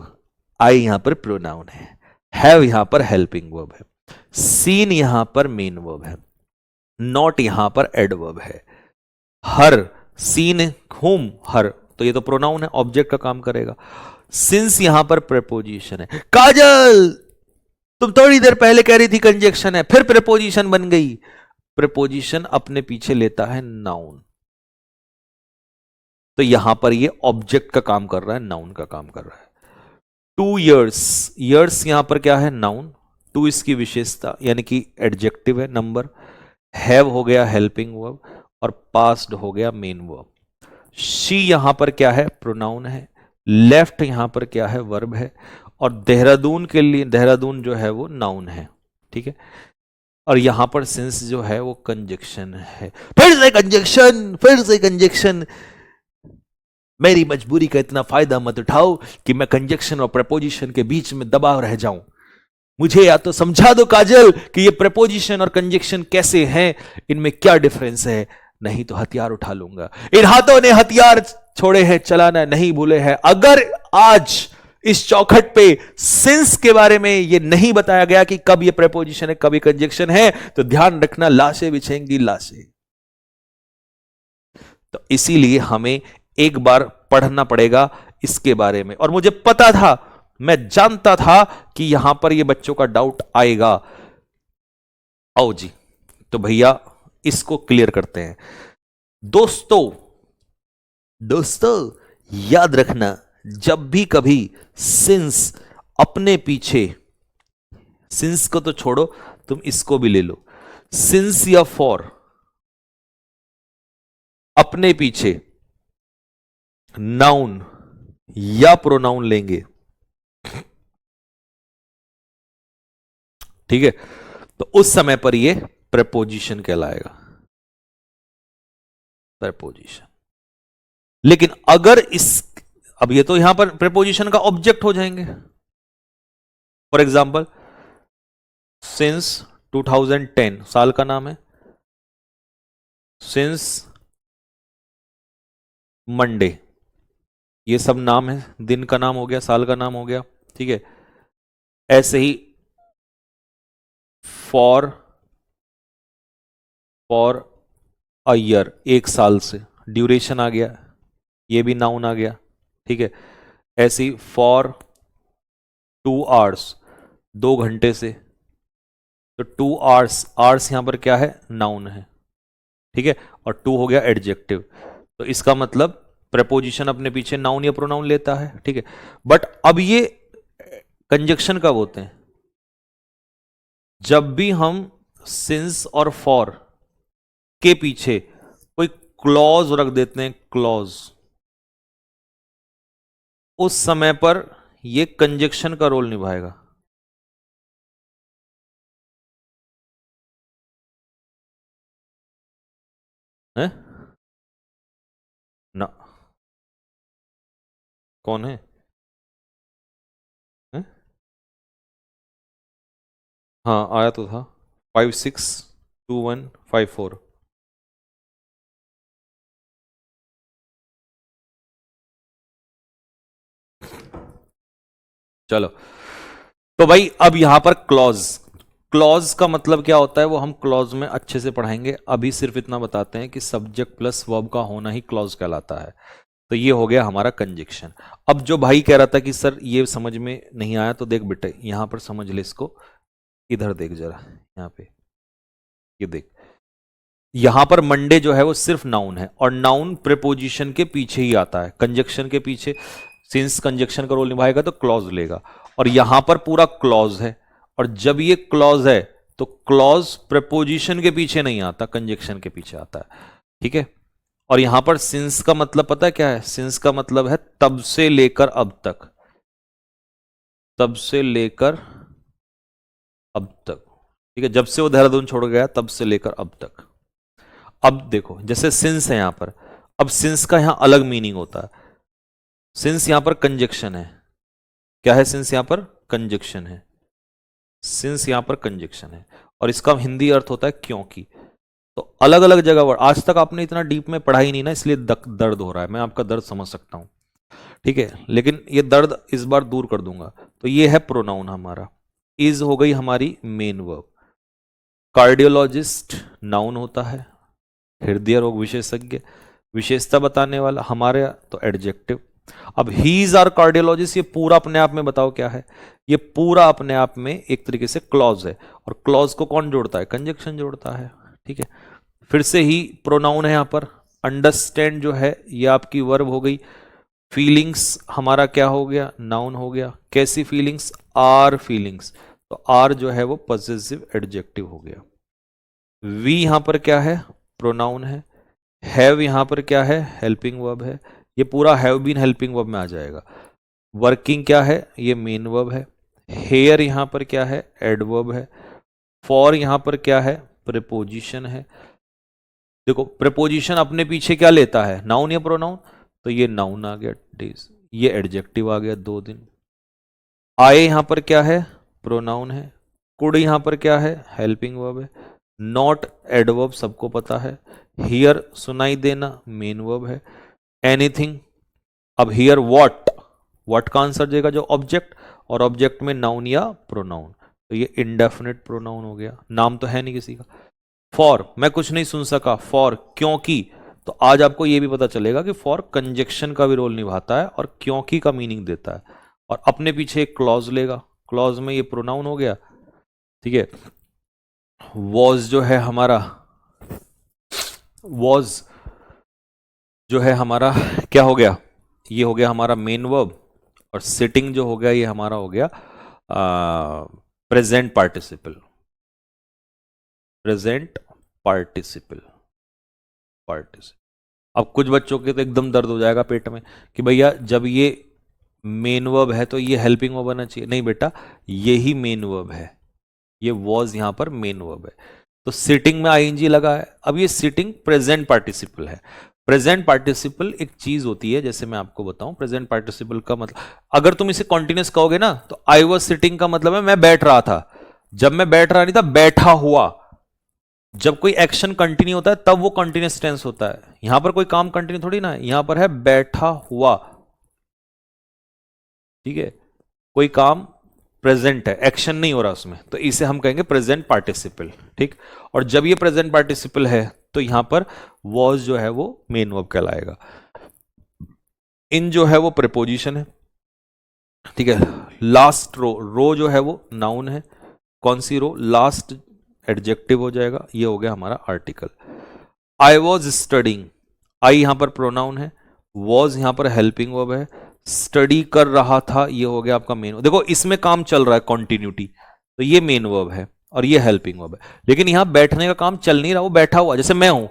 आई यहां पर प्रोनाउन है, हैव यहां पर हेल्पिंग वर्ब है, सीन यहां पर मेन वर्ब है, नॉट यहां पर एडवर्ब है, हर सीन हुम हर, तो ये तो प्रोनाउन है, ऑब्जेक्ट का काम करेगा, सिंस यहां पर प्रेपोजिशन है। काजल तुम थोड़ी देर पहले कह रही थी कंजक्शन है, फिर प्रेपोजिशन बन गई। प्रेपोजिशन अपने पीछे लेता है नाउन, तो यहां पर ये ऑब्जेक्ट का काम कर रहा है, नाउन का काम कर रहा है। 2 years, years यहां पर क्या है नाउन, 2 इसकी विशेषता यानी कि एडजेक्टिव है नंबर, हैव हो गया हेल्पिंग वर्ब और पास्ट हो गया मेन वर्ब। शी यहां पर क्या है प्रोनाउन है, लेफ्ट यहां पर क्या है वर्ब है, और देहरादून के लिए देहरादून जो है वो नाउन है, ठीक है। और यहां पर सिंस जो है वो कंजक्शन है, फिर से कंजक्शन, फिर से कंजक्शन। मेरी मजबूरी का इतना फायदा मत उठाओ कि मैं कंजक्शन और प्रपोजिशन के बीच में दबा रह जाऊं। मुझे या तो समझा दो काजल कि ये प्रपोजिशन और कंजक्शन कैसे हैं, इनमें क्या डिफरेंस है, नहीं तो हथियार उठा लूंगा। इन हाथों ने हथियार छोड़े हैं, चलाना नहीं भूले हैं। अगर आज इस चौखट पे सिंस के बारे में ये नहीं बताया गया कि कब ये प्रेपोजिशन है कब ये कंजक्शन है, तो ध्यान रखना लाशें बिछेंगी लाशें। तो इसीलिए हमें एक बार पढ़ना पड़ेगा इसके बारे में। और मुझे पता था, मैं जानता था कि यहां पर ये बच्चों का डाउट आएगा। आओ जी, तो भैया इसको क्लियर करते हैं। दोस्तों याद रखना, जब भी कभी सिंस अपने पीछे, सिंस को तो छोड़ो, तुम इसको भी ले लो, सिंस या फॉर अपने पीछे नाउन या प्रोनाउन लेंगे, ठीक है, तो उस समय पर ये प्रेपोजिशन कहलाएगा, प्रेपोजिशन। लेकिन अगर अब ये तो यहां पर प्रेपोजिशन का ऑब्जेक्ट हो जाएंगे। फॉर एग्जाम्पल सिंस 2010 साल का नाम है, सिंस मंडे, ये सब नाम है, दिन का नाम हो गया, साल का नाम हो गया, ठीक है। ऐसे ही फॉर अ ईयर, एक साल से, ड्यूरेशन आ गया, ये भी नाउन आ गया, ठीक है। ऐसे ही फॉर 2 आवर्स, 2 घंटे से, तो 2 आवर्स, आवर्स यहां पर क्या है, नाउन है, ठीक है, और 2 हो गया एडजेक्टिव। तो इसका मतलब प्रेपोजिशन अपने पीछे नाउन या प्रोनाउन लेता है, ठीक है। बट अब ये कंजक्शन कब होते हैं, जब भी हम सिंस और फॉर के पीछे कोई क्लॉज रख देते हैं, क्लॉज, उस समय पर यह कंजक्शन का रोल निभाएगा। है ना? कौन है? है? हाँ आया तो था, 562154। चलो, तो भाई अब यहां पर क्लॉज, क्लॉज का मतलब क्या होता है वो हम क्लॉज में अच्छे से पढ़ाएंगे। अभी सिर्फ इतना बताते हैं कि सब्जेक्ट प्लस वर्ब का होना ही क्लॉज कहलाता है। तो ये हो गया हमारा कंजक्शन। अब जो भाई कह रहा था कि सर ये समझ में नहीं आया, तो देख बेटे यहां पर समझ ले इसको, इधर देख जरा, यहां पे ये देख, यहां पर मंडे जो है वो सिर्फ नाउन है, और नाउन प्रीपोजिशन के पीछे ही आता है, कंजक्शन के पीछे। सिंस कंजक्शन का रोल निभाएगा तो क्लॉज लेगा, और यहां पर पूरा क्लॉज है, और जब ये क्लॉज है तो क्लॉज प्रीपोजिशन के पीछे नहीं आता, कंजक्शन के पीछे आता है, ठीक है। और यहां पर सिंस का मतलब पता है क्या है? सिंस का मतलब है तब से लेकर अब तक, तब से लेकर अब तक, ठीक है, जब से वो देहरादून छोड़ गया तब से लेकर अब तक। अब देखो जैसे सिंस है यहां पर, अब सिंस का यहां अलग मीनिंग होता है। सिंस यहां पर कंजक्शन है, क्या है सिंस यहां पर? कंजक्शन है, सिंस यहां पर कंजक्शन है, और इसका हिंदी अर्थ होता है क्योंकि। तो अलग अलग जगह वर्ड, आज तक आपने इतना डीप में पढ़ा ही नहीं ना, इसलिए दर्द हो रहा है, मैं आपका दर्द समझ सकता हूं, ठीक है, लेकिन ये दर्द इस बार दूर कर दूंगा। तो ये है प्रोनाउन हमारा, इज हो गई हमारी मेन वर्ब। कार्डियोलॉजिस्ट नाउन होता है, हृदय रोग विशेषज्ञ विशेषता बताने वाला, हमारे तो एडजेक्टिव। अब ही इज आर कार्डियोलॉजिस्ट, ये पूरा अपने आप में बताओ क्या है? ये पूरा अपने आप में एक तरीके से क्लॉज है, और क्लॉज को कौन जोड़ता है? कंजक्शन जोड़ता है, ठीक है। फिर से ही प्रोनाउन है यहां पर। अंडरस्टैंड जो है ये आपकी वर्ब हो गई। फीलिंग्स हमारा क्या हो गया? नाउन हो गया। कैसी फीलिंग्स? आर फीलिंग्स, तो आर जो है वो पॉसेसिव एडजेक्टिव हो गया। वी यहां पर क्या है? प्रोनाउन है। हैव यहां पर क्या है? हेल्पिंग वर्ब है, ये पूरा हैव बीन हेल्पिंग वर्ब में आ जाएगा। वर्किंग क्या है? ये मेन वर्ब है। हेयर यहां पर क्या है? एडवर्ब है। फॉर यहां पर क्या है? प्रीपोजिशन है। देखो प्रीपोजिशन अपने पीछे क्या लेता है? नाउन या प्रोनाउन? तो ये नाउन आ गया डेज, ये एडजेक्टिव आ गया 2 दिन। आए यहां पर क्या है? प्रोनाउन है। कुड यहां पर क्या है? हेल्पिंग वर्ब है। नॉट एडवर्ब सबको पता है। हियर सुनाई देना मेन वर्ब है। एनीथिंग, अब हियर व्हाट, व्हाट का आंसर देगा जो ऑब्जेक्ट, और ऑब्जेक्ट में नाउन या प्रोनाउन, तो ये इंडेफिनिट प्रोनाउन हो गया, नाम तो है नहीं किसी का। फॉर, मैं कुछ नहीं सुन सका, फॉर क्योंकि, तो आज आपको ये भी पता चलेगा कि फॉर कंजक्शन का भी रोल निभाता है और क्योंकि का मीनिंग देता है, और अपने पीछे एक क्लॉज लेगा, क्लॉज में ये प्रोनाउन हो गया, ठीक है। वॉज जो है हमारा, वॉज जो है हमारा क्या हो गया, ये हो गया हमारा मेन वर्ब, और सिटिंग जो हो गया ये हमारा हो गया प्रेजेंट पार्टिसिपल, प्रेजेंट पार्टिसिपल, अब कुछ बच्चों के तो एकदम दर्द हो जाएगा पेट में कि भैया जब ये मेन वर्ब है तो ये हेल्पिंग वर्ब बनना चाहिए, नहीं बेटा यही मेन वर्ब है, ये वॉज यहां पर मेन वर्ब है, तो सिटिंग में आईएनजी लगा है। अब ये सिटिंग प्रेजेंट पार्टिसिपल है। प्रेजेंट पार्टिसिपल एक चीज होती है, जैसे मैं आपको बताऊं, प्रेजेंट पार्टिसिपल का मतलब, अगर तुम इसे कॉन्टिन्यूस कहोगे ना तो आई वॉज सिटिंग का मतलब है मैं बैठ रहा था, जब मैं बैठ रहा नहीं था बैठा हुआ, जब कोई एक्शन कंटिन्यू होता है तब वो कंटिन्यूस टेंस होता है, यहां पर कोई काम कंटिन्यू थोड़ी ना है, यहां पर है बैठा हुआ, ठीक है, कोई काम प्रेजेंट है, एक्शन नहीं हो रहा उसमें, तो इसे हम कहेंगे प्रेजेंट पार्टिसिपल, ठीक। और जब ये प्रेजेंट पार्टिसिपल है तो यहां पर वॉज जो है वो मेन वर्ब कहलाएगा। इन जो है वो प्रीपोजिशन है, ठीक है। लास्ट रो, रो जो है वो नाउन है, कौन सी रो, लास्ट एडजेक्टिव हो जाएगा, ये हो गया हमारा आर्टिकल। आई वॉज स्टडिंग, आई यहां पर प्रोनाउन है, वॉज यहां पर हेल्पिंग वर्ब है, स्टडी कर रहा था ये हो गया आपका मेन, देखो इसमें काम चल रहा है कॉन्टिन्यूटी, तो ये मेन वर्ब है और ये हेल्पिंग वर्ब है, लेकिन यहां बैठने का काम चल नहीं रहा, वो बैठा हुआ, जैसे मैं हूं,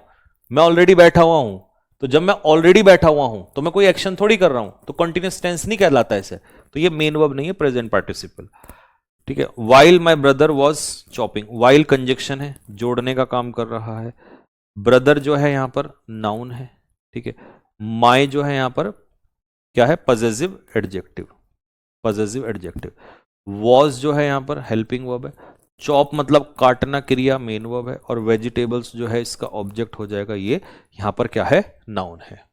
मैं ऑलरेडी बैठा हुआ हूं, तो जब मैं ऑलरेडी बैठा हुआ हूं तो मैं कोई एक्शन थोड़ी कर रहा हूं, तो कंटिन्यूस टेंस नहीं कहलाता इसे, तो ये मेन वर्ब नहीं है, प्रेजेंट पार्टिसिपल, ठीक है। While my brother was chopping, while conjunction है, जोड़ने का काम कर रहा है, ब्रदर जो है यहां पर नाउन है, ठीक है। माई जो है यहां पर क्या है, possessive adjective, possessive adjective. Was जो है यहां पर हेल्पिंग वर्ब है, चॉप मतलब काटना क्रिया मेन वर्ब है, और वेजिटेबल्स जो है इसका ऑब्जेक्ट हो जाएगा, ये यहां पर क्या है, नाउन है।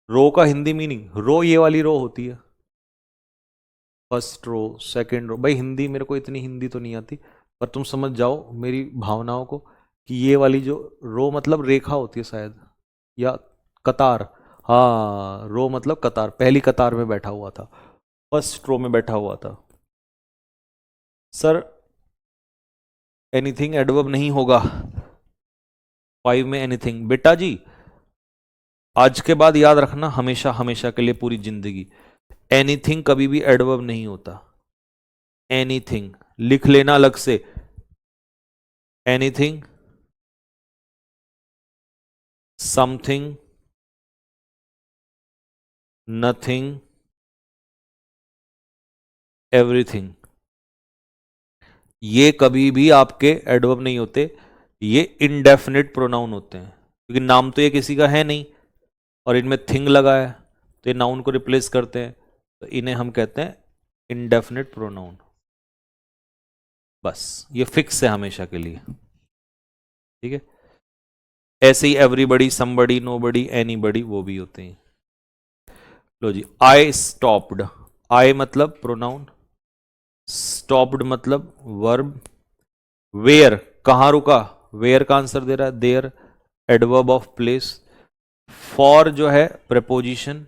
रो का हिंदी मीनिंग, रो ये वाली रो होती है, फर्स्ट रो सेकंड रो, भाई हिंदी मेरे को इतनी हिंदी तो नहीं आती, पर तुम समझ जाओ मेरी भावनाओं को कि ये वाली जो रो मतलब रेखा होती है शायद, या कतार, हाँ रो मतलब कतार, पहली कतार में बैठा हुआ था, फर्स्ट रो में बैठा हुआ था। सर एनीथिंग एडवर्ब नहीं होगा 5 में, एनीथिंग बेटा जी आज के बाद याद रखना, हमेशा हमेशा के लिए पूरी जिंदगी, एनीथिंग कभी भी एडवर्ब नहीं होता, एनीथिंग लिख लेना अलग से, एनीथिंग, समथिंग, नथिंग, एवरीथिंग, ये कभी भी आपके एडवर्ब नहीं होते, ये इंडेफिनिट प्रोनाउन होते हैं, क्योंकि नाम तो ये किसी का है नहीं और इनमें थिंग लगा है, तो ये नाउन को रिप्लेस करते हैं, तो इन्हें हम कहते हैं इंडेफिनिट प्रोनाउन, बस ये फिक्स है हमेशा के लिए, ठीक है। ऐसे ही एवरीबडी, समबडी, नोबडी, एनीबडी वो भी होते हैं। लो जी, आई स्टॉप्ड, आई मतलब प्रोनाउन, स्टॉप्ड मतलब वर्ब, वेयर कहां रुका, वेयर का आंसर दे रहा है there, adverb of place, for जो है प्रेपोजिशन,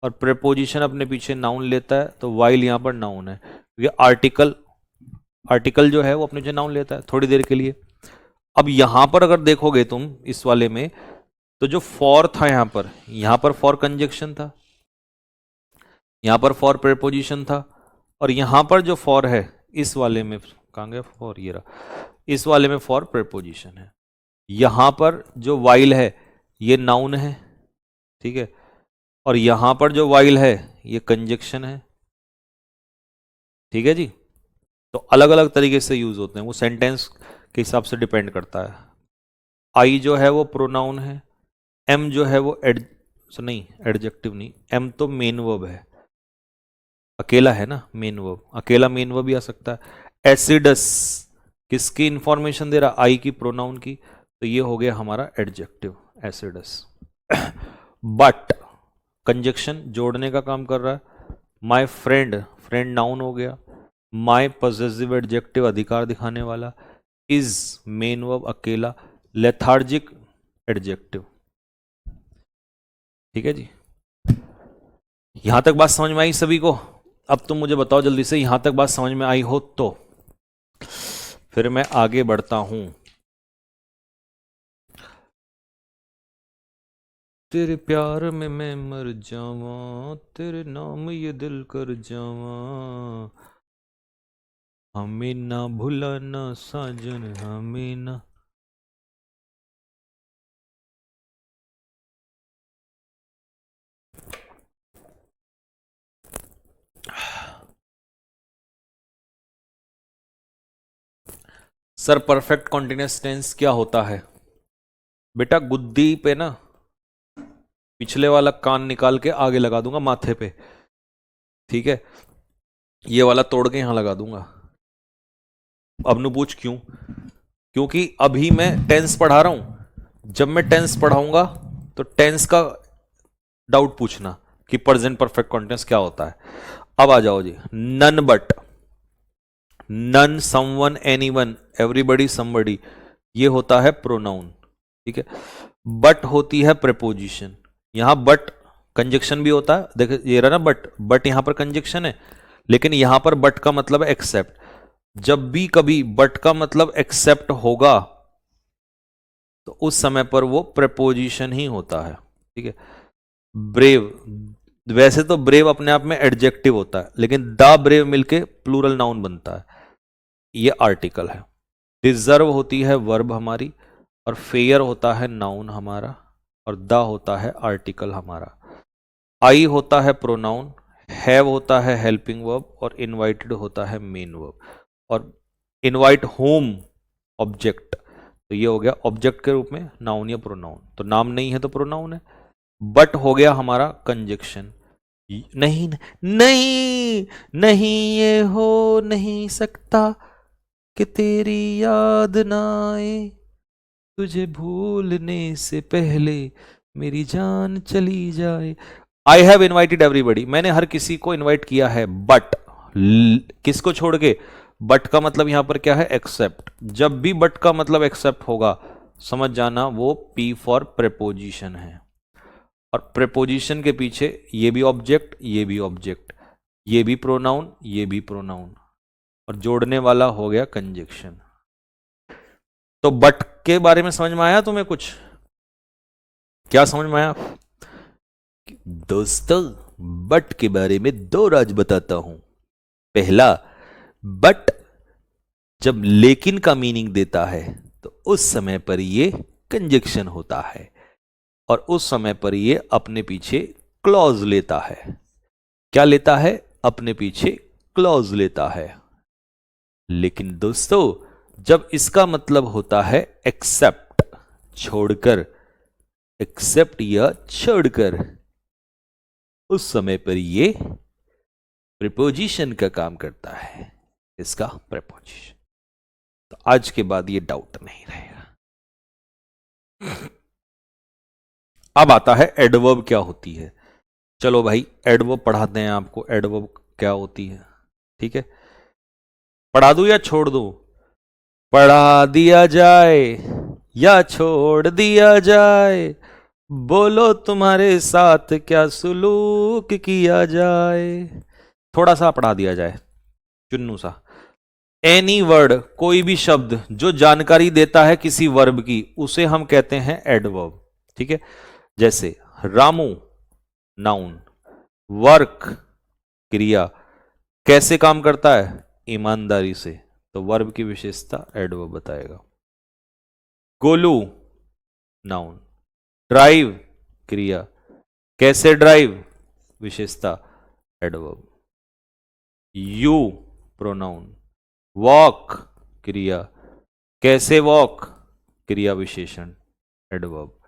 और प्रेपोजिशन अपने पीछे नाउन लेता है, तो वाइल यहां पर नाउन है, क्योंकि आर्टिकल, आर्टिकल जो है वो अपने पीछे नाउन लेता है थोड़ी देर के लिए। अब यहां पर अगर देखोगे तुम इस वाले में, तो जो फॉर था यहां पर फॉर कंजक्शन था, यहां पर फॉर प्रेपोजिशन था, और यहां पर जो फॉर है इस वाले में, कहां गया फॉर, ये रहा, इस वाले में फॉर प्रेपोजिशन है, यहां पर जो वाइल है ये नाउन है, ठीक है, और यहां पर जो वाइल है ये कंजक्शन है, ठीक है जी। तो अलग अलग तरीके से यूज होते हैं, वो सेंटेंस के हिसाब से डिपेंड करता है। आई जो है वो प्रोनाउन है, एम जो है वो नहीं एडजेक्टिव नहीं, एम तो मेन वर्ब है, अकेला है ना मेन वर्ब, अकेला मेन वर्ब भी आ सकता है। एसिडस किसकी इंफॉर्मेशन दे रहा, आई की, प्रोनाउन की, तो ये हो गया हमारा एडजेक्टिव एसिडस। बट कंजक्शन जोड़ने का काम कर रहा है। माई फ्रेंड, फ्रेंड नाउन हो गया। माई पॉसेसिव एडजेक्टिव अधिकार दिखाने वाला। इज मेन वर्ब अकेला। Lethargic adjective. ठीक है जी, यहां तक बात समझ में आई सभी को? अब तुम मुझे बताओ जल्दी से, यहां तक बात समझ में आई हो तो फिर मैं आगे बढ़ता हूं। तेरे प्यार में मैं मर जावा, तेरे नाम ये दिल कर जावा, हमें ना भुलाना साजन, हमें ना। सर परफेक्ट कॉन्टिन्यूअस टेंस क्या होता है? बेटा गुद्दी पे ना पिछले वाला कान निकाल के आगे लगा दूंगा माथे पे, ठीक है? ये वाला तोड़ के यहां लगा दूंगा। अब नु पूछ क्यों? क्योंकि अभी मैं टेंस पढ़ा रहा हूं। जब मैं टेंस पढ़ाऊंगा तो टेंस का डाउट पूछना कि प्रेजेंट परफेक्ट कॉन्टिन्यूअस क्या होता है। अब आ जाओ जी। None but, none, someone, anyone, everybody, somebody, ये होता है प्रोनाउन। ठीक है, बट होती है प्रेपोजिशन। यहां बट कंजक्शन भी होता है, देखो ये रहा ना बट, बट यहां पर कंजक्शन है, लेकिन यहां पर बट का मतलब है एक्सेप्ट। जब भी कभी बट का मतलब एक्सेप्ट होगा तो उस समय पर वो प्रेपोजिशन ही होता है। ठीक है, ब्रेव, वैसे तो ब्रेव अपने आप में एडजेक्टिव होता है, लेकिन द ब्रेव मिलके प्लूरल नाउन बनता है, ये आर्टिकल है। डिजर्व होती है वर्ब हमारी, और फेयर होता है नाउन हमारा, और द होता है आर्टिकल हमारा। आई होता है प्रोनाउन, हैव होता है हेल्पिंग वर्ब, और इनवाइटेड होता है मेन वर्ब, और इनवाइट होम ऑब्जेक्ट। तो ये हो गया ऑब्जेक्ट के रूप में नाउन या प्रोनाउन, तो नाम नहीं है तो प्रोनाउन है। बट हो गया हमारा कंजक्शन। नहीं नहीं नहीं ये हो नहीं सकता कि तेरी याद ना आए, तुझे भूलने से पहले मेरी जान चली जाए। आई हैव इन्वाइटेड एवरीबडी, मैंने हर किसी को इन्वाइट किया है, बट किसको छोड़ के? बट का मतलब यहां पर क्या है? एक्सेप्ट। जब भी बट का मतलब एक्सेप्ट होगा समझ जाना वो पी फॉर प्रेपोजिशन है, और प्रेपोजिशन के पीछे ये भी ऑब्जेक्ट, ये भी ऑब्जेक्ट, ये भी प्रोनाउन, ये भी प्रोनाउन, और जोड़ने वाला हो गया कंजक्शन। तो बट के बारे में समझ में आया तुम्हें कुछ? क्या समझ में आया दोस्तों? बट के बारे में दो राज बताता हूं। पहला, बट जब लेकिन का मीनिंग देता है तो उस समय पर ये कंजक्शन होता है, और उस समय पर ये अपने पीछे क्लॉज लेता है। क्या लेता है? अपने पीछे क्लॉज लेता है। लेकिन दोस्तों जब इसका मतलब होता है एक्सेप्ट, छोड़कर, एक्सेप्ट या छोड़कर, उस समय पर ये प्रीपोजिशन का काम करता है, इसका प्रीपोजिशन। तो आज के बाद ये डाउट नहीं रहेगा। अब आता है एडवर्ब क्या होती है। चलो भाई एडवर्ब पढ़ाते हैं आपको, एडवर्ब क्या होती है। ठीक है, पढ़ा दूं या छोड़ दूं? पढ़ा दिया जाए या छोड़ दिया जाए, बोलो तुम्हारे साथ क्या सुलूक किया जाए। थोड़ा सा पढ़ा दिया जाए, चुन्नू सा। एनी वर्ड, कोई भी शब्द जो जानकारी देता है किसी वर्ब की, उसे हम कहते हैं एडवर्ब। ठीक है, जैसे रामू नाउन, वर्क क्रिया, कैसे काम करता है? ईमानदारी से, तो वर्ब की विशेषता एडवर्ब बताएगा। गोलू नाउन, ड्राइव क्रिया, कैसे ड्राइव, विशेषता एडवर्ब। यू प्रोनाउन, वॉक क्रिया, कैसे वॉक, क्रिया विशेषण adverb.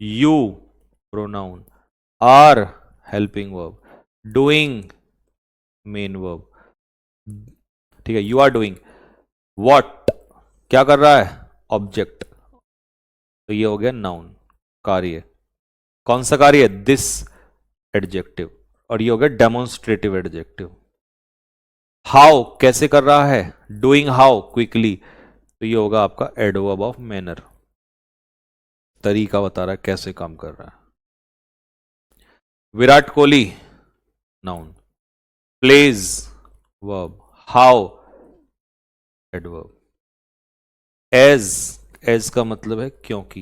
You pronoun, are helping verb, doing main verb. ठीक है, यू आर डूइंग, व्हाट क्या कर रहा है? ऑब्जेक्ट, तो ये हो गया नाउन, कार्य। कौन सा कार्य? दिस एडजेक्टिव, और ये हो गया डेमोन्स्ट्रेटिव एडजेक्टिव। हाउ कैसे कर रहा है? डूइंग हाउ क्विकली, तो ये होगा आपका एडवर्ब ऑफ मैनर, तरीका बता रहा है कैसे काम कर रहा है। Virat Kohli noun, plays verb, how adverb, as का मतलब है क्योंकि,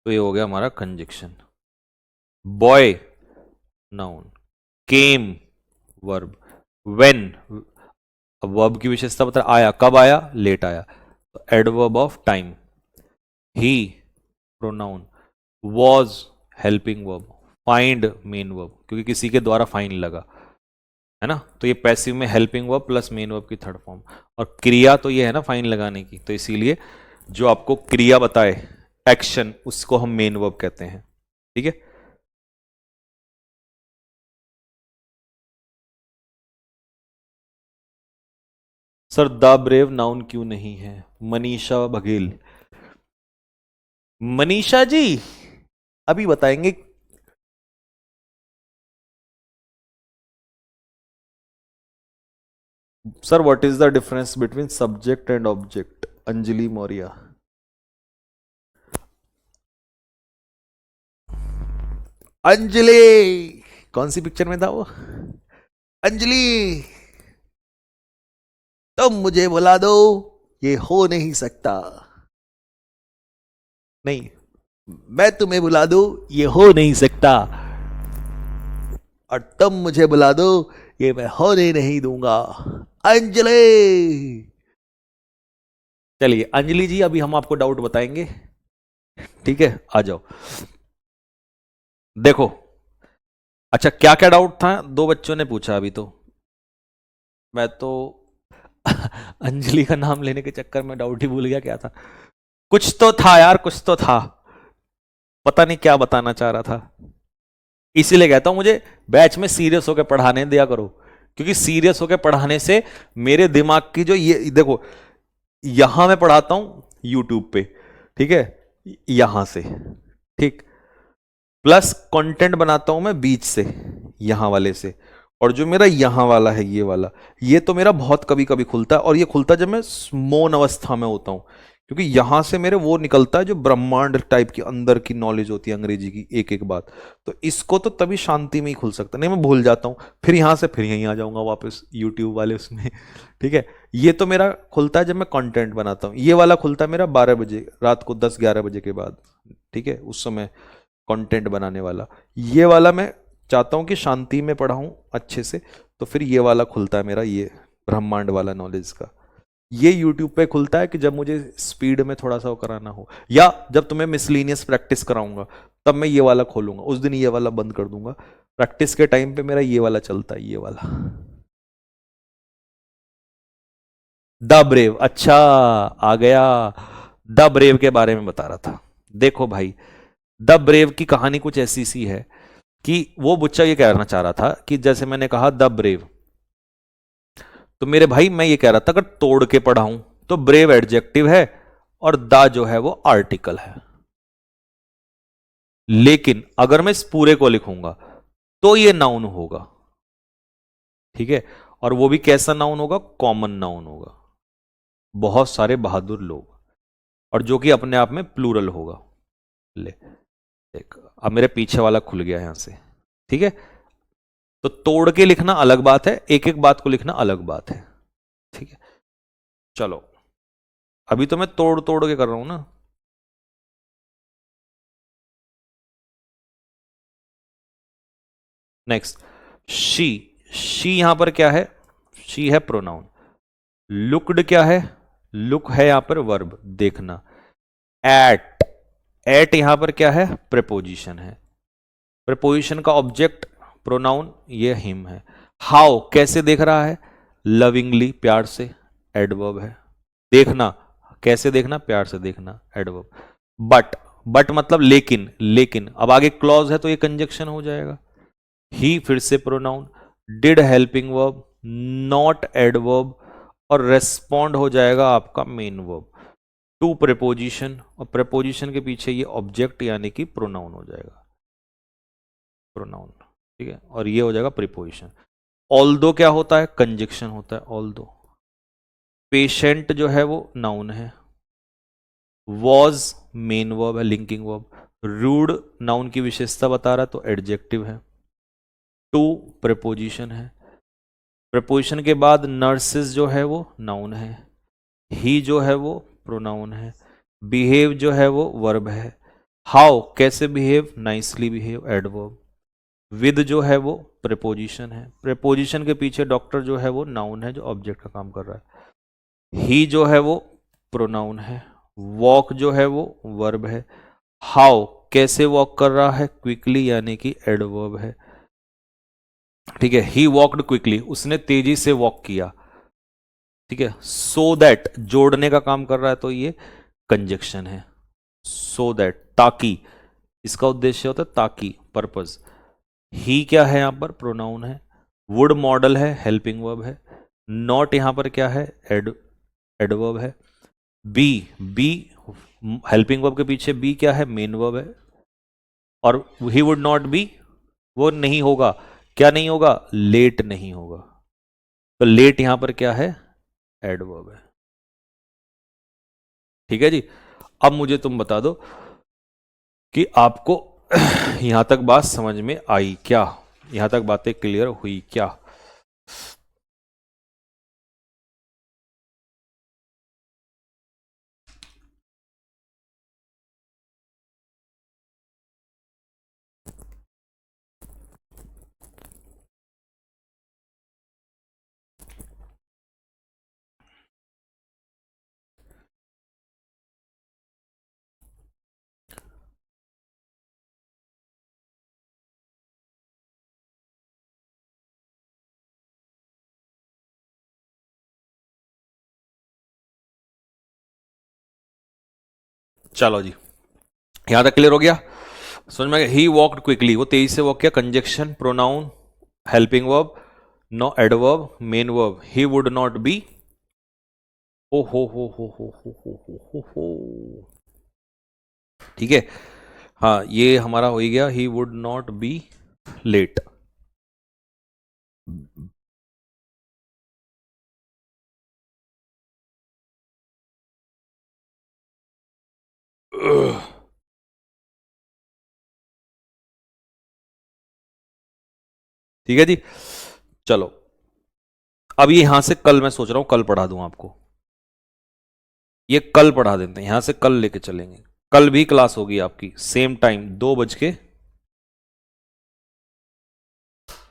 तो ये हो गया हमारा conjunction. Boy noun, came verb, when verb की विशेषता बता, आया कब आया? लेट आया, तो adverb of time. He pronoun, was helping verb, find main verb, क्योंकि किसी के द्वारा फाइन लगा है ना, तो ये पैसिव में helping verb plus main verb की थर्ड फॉर्म, और क्रिया तो ये है ना फाइन लगाने की, तो इसीलिए जो आपको क्रिया बताए एक्शन, उसको हम मेन वर्ब कहते हैं। ठीक है, सर द ब्रेव नाउन क्यों नहीं है? मनीषा बघेल, मनीषा जी अभी बताएंगे। Sir what is the difference between subject and object? Anjali Maurya, Anjali कौन सी पिक्चर में था वो? अंजलि तुम मुझे बुला दो, ये हो नहीं सकता। नहीं, मैं तुम्हें बुला दूं, ये हो नहीं सकता, और तुम मुझे बुला दो, ये मैं होने नहीं दूंगा। अंजलि, चलिए अंजलि जी अभी हम आपको डाउट बताएंगे, ठीक है, आ जाओ। देखो, अच्छा क्या क्या डाउट था? दो बच्चों ने पूछा अभी, तो मैं तो अंजलि का नाम लेने के चक्कर में डाउट ही भूल गया क्या था। कुछ तो था यार, कुछ तो था, पता नहीं क्या बताना चाह रहा था। इसीलिए कहता हूं मुझे बैच में सीरियस होकर पढ़ाने दिया करो, क्योंकि सीरियस होकर पढ़ाने से मेरे दिमाग की जो ये देखो, यहां मैं पढ़ाता हूं यूट्यूब पे, ठीक है, यहां से, ठीक, प्लस कंटेंट बनाता हूं मैं बीच से, यहां वाले से, और जो मेरा यहां वाला है ये वाला, ये तो मेरा बहुत कभी कभी खुलता है, और ये खुलता है जब मैं मौन अवस्था में होता हूं, क्योंकि यहां से मेरे वो निकलता है जो ब्रह्मांड टाइप की अंदर की नॉलेज होती है अंग्रेजी की एक एक बात, तो इसको तो तभी शांति में ही खुल सकता, नहीं मैं भूल जाता हूं, फिर यहां से फिर यहीं आ जाऊंगा वापस यूट्यूब वाले उसमें। ठीक है, ये तो मेरा खुलता है जब मैं कंटेंट बनाता हूं, ये वाला खुलता है मेरा 12 बजे रात को, 10-11 बजे के बाद, ठीक है, उस समय कंटेंट बनाने वाला। ये वाला मैं चाहता हूं कि शांति में पढ़ाऊं अच्छे से, तो फिर ये वाला खुलता है मेरा, ये ब्रह्मांड वाला नॉलेज का, ये यूट्यूब पे खुलता है कि जब मुझे स्पीड में थोड़ा सा वो कराना हो, या जब तुम्हें मिसलीनियस प्रैक्टिस कराऊंगा तब मैं ये वाला खोलूंगा, उस दिन ये वाला बंद कर दूंगा, प्रैक्टिस के टाइम पे मेरा ये वाला चलता है, ये वाला। द ब्रेव, अच्छा आ गया, द ब्रेव के बारे में बता रहा था। देखो भाई, द ब्रेव की कहानी कुछ ऐसी सी है कि वो बच्चा ये कहना चाह रहा था कि जैसे मैंने कहा द ब्रेव, तो मेरे भाई मैं ये कह रहा था अगर तोड़ के पढ़ाऊं तो ब्रेव एडजेक्टिव है और द जो है वो आर्टिकल है, लेकिन अगर मैं इस पूरे को लिखूंगा तो ये नाउन होगा, ठीक है, और वो भी कैसा नाउन होगा? कॉमन नाउन होगा, बहुत सारे बहादुर लोग, और जो कि अपने आप में प्लूरल होगा। ले देख, अब मेरे पीछे वाला खुल गया यहां से, ठीक है, तो तोड़ के लिखना अलग बात है, एक एक बात को लिखना अलग बात है, ठीक है। चलो अभी तो मैं तोड़ तोड़ के कर रहा हूं ना। नेक्स्ट, शी, शी यहां पर क्या है? शी है प्रोनाउन। लुक्ड क्या है? लुक है यहां पर वर्ब, देखना। एट, एट यहां पर क्या है? प्रेपोजिशन है, प्रेपोजिशन का ऑब्जेक्ट प्रोनाउन ये हिम है। हाउ कैसे देख रहा है? लविंगली, प्यार से, एडवर्ब है। देखना, कैसे देखना? प्यार से देखना, एडवर्ब। बट, बट मतलब लेकिन, लेकिन अब आगे क्लॉज है तो ये कंजक्शन हो जाएगा। ही फिर से pronoun, did helping verb, not adverb, और रेस्पॉन्ड हो जाएगा आपका मेन वर्ब। टू प्रेपोजिशन, और प्रेपोजिशन के पीछे ये ऑब्जेक्ट यानी कि प्रोनाउन हो जाएगा, प्रोनाउन, ठीक है, और ये हो जाएगा प्रीपोजिशन। ऑल्दो क्या होता है? कंजक्शन होता है ऑल्दो। पेशेंट जो है वो नाउन है। वॉज मेन वर्ब है, लिंकिंग वर्ब। रूड नाउन की विशेषता बता रहा है तो एडजेक्टिव है। टू प्रेपोजिशन है। प्रेपोजिशन के बाद नर्सेस जो है वो नाउन है। ही जो है वो प्रोनाउन है। बिहेव जो है वो वर्ब है। हाउ कैसे behave? Nicely behave, adverb. With जो है वो प्रेपोजिशन है। प्रेपोजिशन के पीछे डॉक्टर जो है वो नाउन है जो ऑब्जेक्ट का काम कर रहा है। ही जो है वो प्रोनाउन है। वॉक जो है वो वर्ब है। हाउ कैसे वॉक कर रहा है? क्विकली यानी कि एडवर्ब है, ठीक है। ही वॉकड क्विकली, उसने तेजी से वॉक किया, ठीक है। सो दैट जोड़ने का काम कर रहा है तो ये कंजक्शन है। सो दैट ताकि, इसका उद्देश्य होता है ताकि, पर्पज। ही क्या है यहां पर? प्रोनाउन है। वुड मॉडल है, हेल्पिंग वर्ब है। नॉट यहां पर क्या है? एडवर्ब है। बी, बी हेल्पिंग वर्ब के पीछे बी क्या है? मेन वर्ब है। और ही वुड नॉट बी, वो नहीं होगा, क्या नहीं होगा? लेट नहीं होगा। तो लेट यहां पर क्या है? एडवर्ब है, ठीक है जी। अब मुझे तुम बता दो कि आपको यहां तक बात समझ में आई क्या? यहां तक बातें क्लियर हुई क्या? चलो जी, यहां तक क्लियर हो गया, समझ में आ गया। ही वॉकड क्विकली, वो तेजी से वॉक किया। Conjunction, pronoun, helping verb, no adverb, main verb. He would not be, ओ हो, ठीक है। हाँ, ये हमारा हो ही गया। He would not be late. ठीक है जी। चलो, अब ये यहां से कल मैं सोच रहा हूं कल पढ़ा दूं आपको, ये कल पढ़ा देते हैं, यहां से कल लेके चलेंगे। कल भी क्लास होगी आपकी सेम टाइम 2 बज के,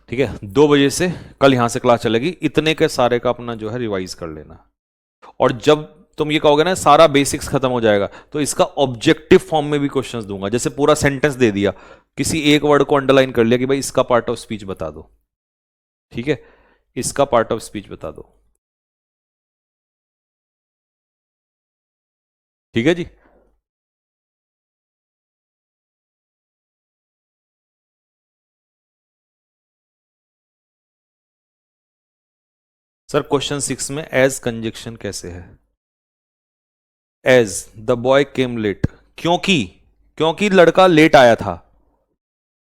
ठीक है, 2 बजे से कल यहां से क्लास चलेगी। इतने के सारे का अपना जो है रिवाइज कर लेना। और जब तुम ये कहोगे ना सारा बेसिक्स खत्म हो जाएगा, तो इसका ऑब्जेक्टिव फॉर्म में भी क्वेश्चंस दूंगा। जैसे पूरा सेंटेंस दे दिया, किसी एक वर्ड को अंडरलाइन कर लिया कि भाई इसका पार्ट ऑफ स्पीच बता दो, ठीक है, इसका पार्ट ऑफ स्पीच बता दो, ठीक है जी। सर क्वेश्चन 6 में एज कंजक्शन कैसे है? As the boy came late, क्योंकि, क्योंकि लड़का लेट आया था,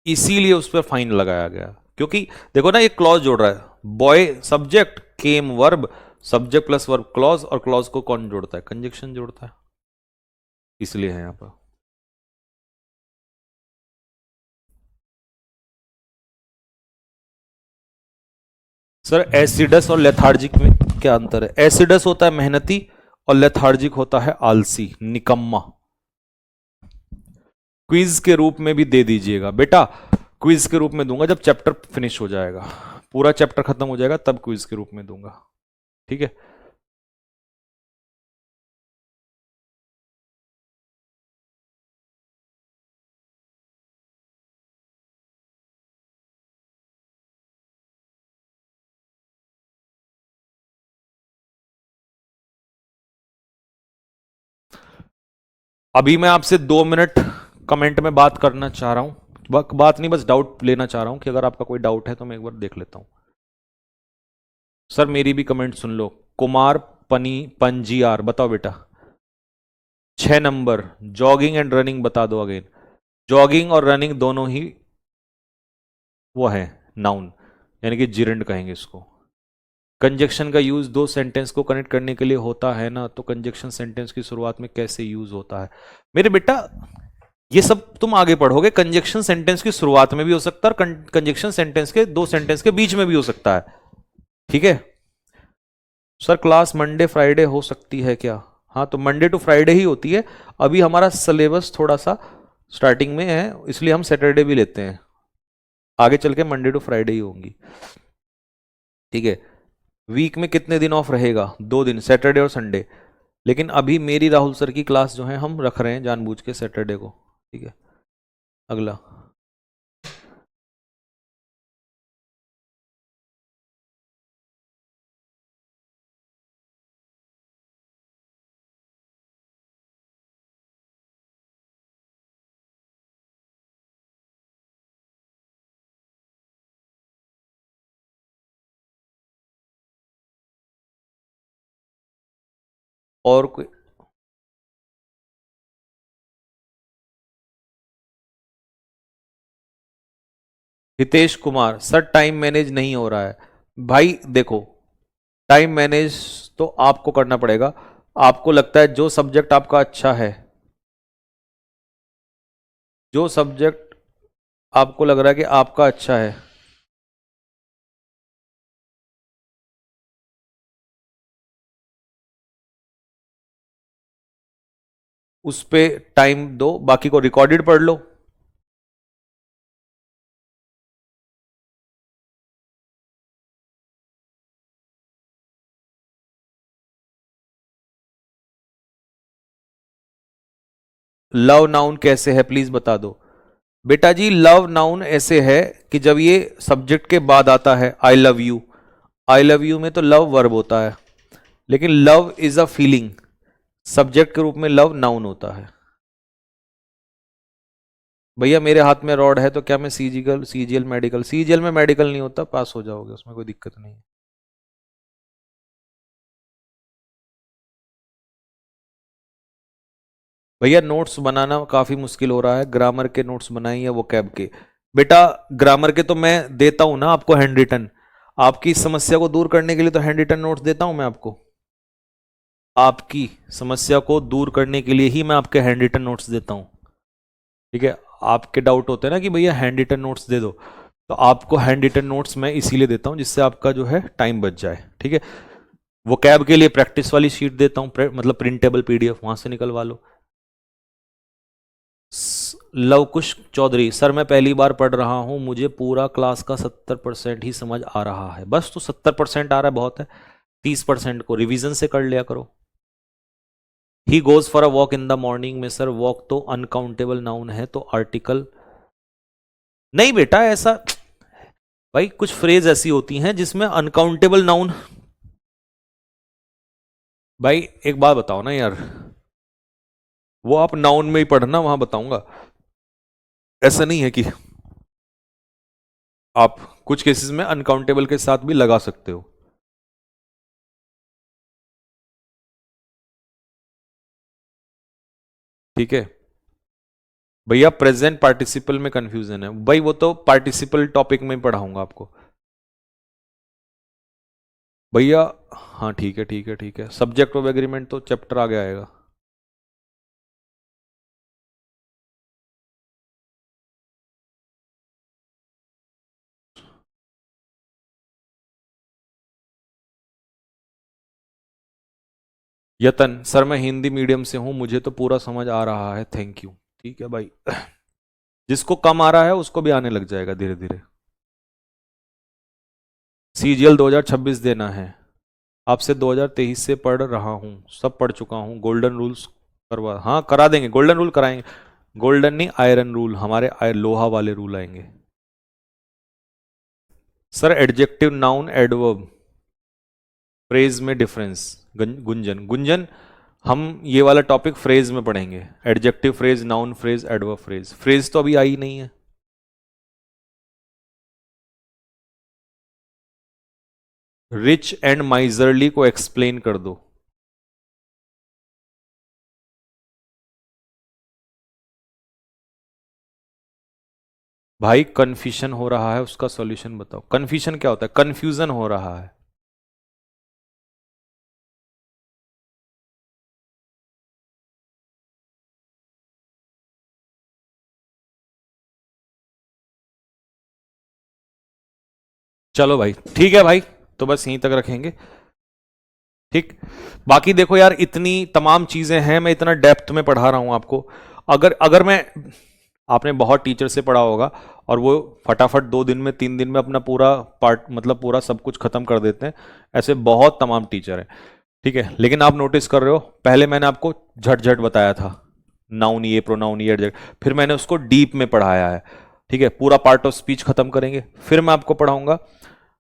इसीलिए उस पर फाइन लगाया गया। क्योंकि देखो ना, ये क्लॉज जोड़ रहा है। Boy subject, came verb, subject plus verb clause, और क्लॉज को कौन जोड़ता है? कंजक्शन जोड़ता है, इसलिए है यहां पर। सर एसिडस और लेथार्जिक में क्या अंतर है? एसिडस होता है मेहनती, और लेथार्जिक होता है आलसी, निकम्मा। क्विज के रूप में भी दे दीजिएगा बेटा, क्विज के रूप में दूंगा जब चैप्टर फिनिश हो जाएगा, पूरा चैप्टर खत्म हो जाएगा तब क्विज के रूप में दूंगा, ठीक है। अभी मैं आपसे 2 मिनट कमेंट में बात करना चाह रहा हूं, बात नहीं, बस डाउट लेना चाह रहा हूं कि अगर आपका कोई डाउट है तो मैं एक बार देख लेता हूं। सर मेरी भी कमेंट सुन लो। कुमार पनी पंजीआर, बताओ बेटा। 6 नंबर, जॉगिंग एंड रनिंग बता दो अगेन। जॉगिंग और रनिंग दोनों ही वो है नाउन, यानी कि जिरंड कहेंगे इसको। कंजक्शन का यूज दो सेंटेंस को कनेक्ट करने के लिए होता है ना, तो कंजक्शन सेंटेंस की शुरुआत में कैसे यूज होता है? मेरे बेटा ये सब तुम आगे पढ़ोगे, कंजक्शन सेंटेंस की शुरुआत में भी हो सकता है और कंजक्शन सेंटेंस के दो सेंटेंस के बीच में भी हो सकता है। ठीक है सर, क्लास मंडे फ्राइडे हो सकती है क्या? हाँ, तो मंडे टू फ्राइडे ही होती है। अभी हमारा सिलेबस थोड़ा सा स्टार्टिंग में है, इसलिए हम सैटरडे भी लेते हैं। आगे चल के मंडे टू फ्राइडे ही होंगी। ठीक है, वीक में कितने दिन ऑफ रहेगा? 2 दिन, सैटरडे और संडे। लेकिन अभी मेरी राहुल सर की क्लास जो है हम रख रहे हैं जानबूझ के सैटरडे को। ठीक है, अगला। और कोई? Hitesh Kumar sir, time manage नहीं हो रहा है। भाई देखो, टाइम मैनेज तो आपको करना पड़ेगा। आपको लगता है जो सब्जेक्ट आपका अच्छा है, जो सब्जेक्ट आपको लग रहा है कि आपका अच्छा है, उस पे टाइम दो, बाकी को रिकॉर्डेड पढ़ लो। लव नाउन कैसे है प्लीज बता दो। बेटा जी, लव नाउन ऐसे है कि जब ये सब्जेक्ट के बाद आता है, I love you, I love you में तो लव वर्ब होता है, लेकिन love is a feeling, subject के रूप में लव नाउन होता है। भैया मेरे हाथ में रॉड है, तो क्या मैं सीजीएल सीजीएल मेडिकल, सीजीएल में मेडिकल नहीं होता, पास हो जाओगे, उसमें कोई दिक्कत नहीं है। भैया नोट्स बनाना काफी मुश्किल हो रहा है, ग्रामर के नोट्स बनाइए, वो कैब के। बेटा ग्रामर के तो मैं देता हूं ना आपको हैंड रिटन, आपकी इस समस्या को दूर करने के लिए तो हैंड रिटन नोट्स देता हूं मैं आपको। आपकी समस्या को दूर करने के लिए ही मैं आपके हैंड रिटन नोट्स देता हूं। ठीक है, आपके डाउट होते हैं ना कि भैया हैंड रिटन नोट्स दे दो, तो आपको हैंड रिटन नोट्स मैं इसीलिए देता हूं जिससे आपका जो है टाइम बच जाए। ठीक है, वो कैब के लिए प्रैक्टिस वाली शीट देता हूं, मतलब प्रिंटेबल पीडीएफ, वहां से निकलवा लो। लवकुश चौधरी सर, मैं पहली बार पढ़ रहा हूं, मुझे पूरा क्लास का 70% ही समझ आ रहा है। बस तो 70% आ रहा है बहुत है, 30% को रिवीजन से कर लिया करो। He goes for a walk in the morning में सर वॉक तो अनकाउंटेबल नाउन है, तो आर्टिकल नहीं बेटा ऐसा। भाई कुछ फ्रेज ऐसी होती हैं जिसमें अनकाउंटेबल नाउन। भाई एक बात बताओ ना यार, वो आप नाउन में ही पढ़ना, वहां बताऊंगा। ऐसा नहीं है कि आप कुछ केसेस में अनकाउंटेबल के साथ भी लगा सकते हो। ठीक है भैया, प्रेजेंट पार्टिसिपल में कंफ्यूजन है भाई, वो तो पार्टिसिपल टॉपिक में पढ़ाऊंगा आपको भैया। हाँ ठीक है ठीक है ठीक है, सब्जेक्ट ऑफ एग्रीमेंट तो चैप्टर आगे आएगा। यतन सर, मैं हिंदी मीडियम से हूं, मुझे तो पूरा समझ आ रहा है, थैंक यू। ठीक है भाई, जिसको कम आ रहा है उसको भी आने लग जाएगा धीरे धीरे। सीजीएल 2026 देना है, आपसे 2023 से पढ़ रहा हूं, सब पढ़ चुका हूं, गोल्डन रूल्स करवा, हाँ करा देंगे, गोल्डन रूल कराएंगे। गोल्डन नहीं, आयरन रूल, हमारे लोहा वाले रूल आएंगे। Sir adjective noun adverb phrase में डिफरेंस, गुंजन गुंजन, हम ये वाला टॉपिक फ्रेज में पढ़ेंगे, adjective phrase, noun phrase, adverb phrase, phrase तो अभी आई नहीं है। रिच एंड माइजरली को एक्सप्लेन कर दो। भाई कंफ्यूजन हो रहा है, उसका सॉल्यूशन बताओ। कंफ्यूजन क्या होता है? कंफ्यूजन हो रहा है। चलो भाई ठीक है भाई, तो बस यहीं तक रखेंगे। ठीक। बाकी देखो यार, इतनी तमाम चीजें हैं, मैं इतना डेप्थ में पढ़ा रहा हूं आपको। अगर अगर मैं, आपने बहुत टीचर से पढ़ा होगा और वो फटाफट 2 दिन में 3 दिन में अपना पूरा पार्ट, मतलब पूरा सब कुछ खत्म कर देते हैं। ऐसे बहुत तमाम टीचर हैं। ठीक है, लेकिन आप नोटिस कर रहे हो, पहले मैंने आपको झट झट बताया था, नाउन ये, प्रोनाउन ये, एडजेक्ट, फिर मैंने उसको डीप में पढ़ाया है। ठीक है, पूरा पार्ट ऑफ स्पीच खत्म करेंगे, फिर मैं आपको पढ़ाऊंगा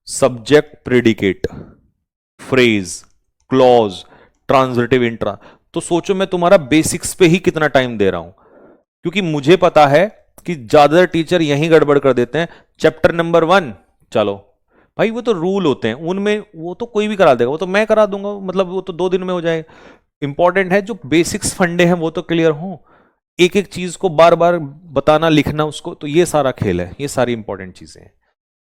subject, predicate, phrase, clause, transitive intra. तो सोचो मैं तुम्हारा बेसिक्स पे ही कितना टाइम दे रहा हूं, क्योंकि मुझे पता है कि ज्यादातर टीचर यहीं गड़बड़ कर देते हैं। चैप्टर नंबर 1, चलो भाई वो तो रूल होते हैं, उनमें वो तो कोई भी करा देगा, वो तो मैं करा दूंगा, मतलब वो तो 2 दिन में हो जाएगा। इंपॉर्टेंट है जो बेसिक्स फंडे हैं वो तो क्लियर हो। एक एक चीज को बार बार बताना, लिखना उसको, तो ये सारा खेल है, ये सारी इंपॉर्टेंट चीजें हैं।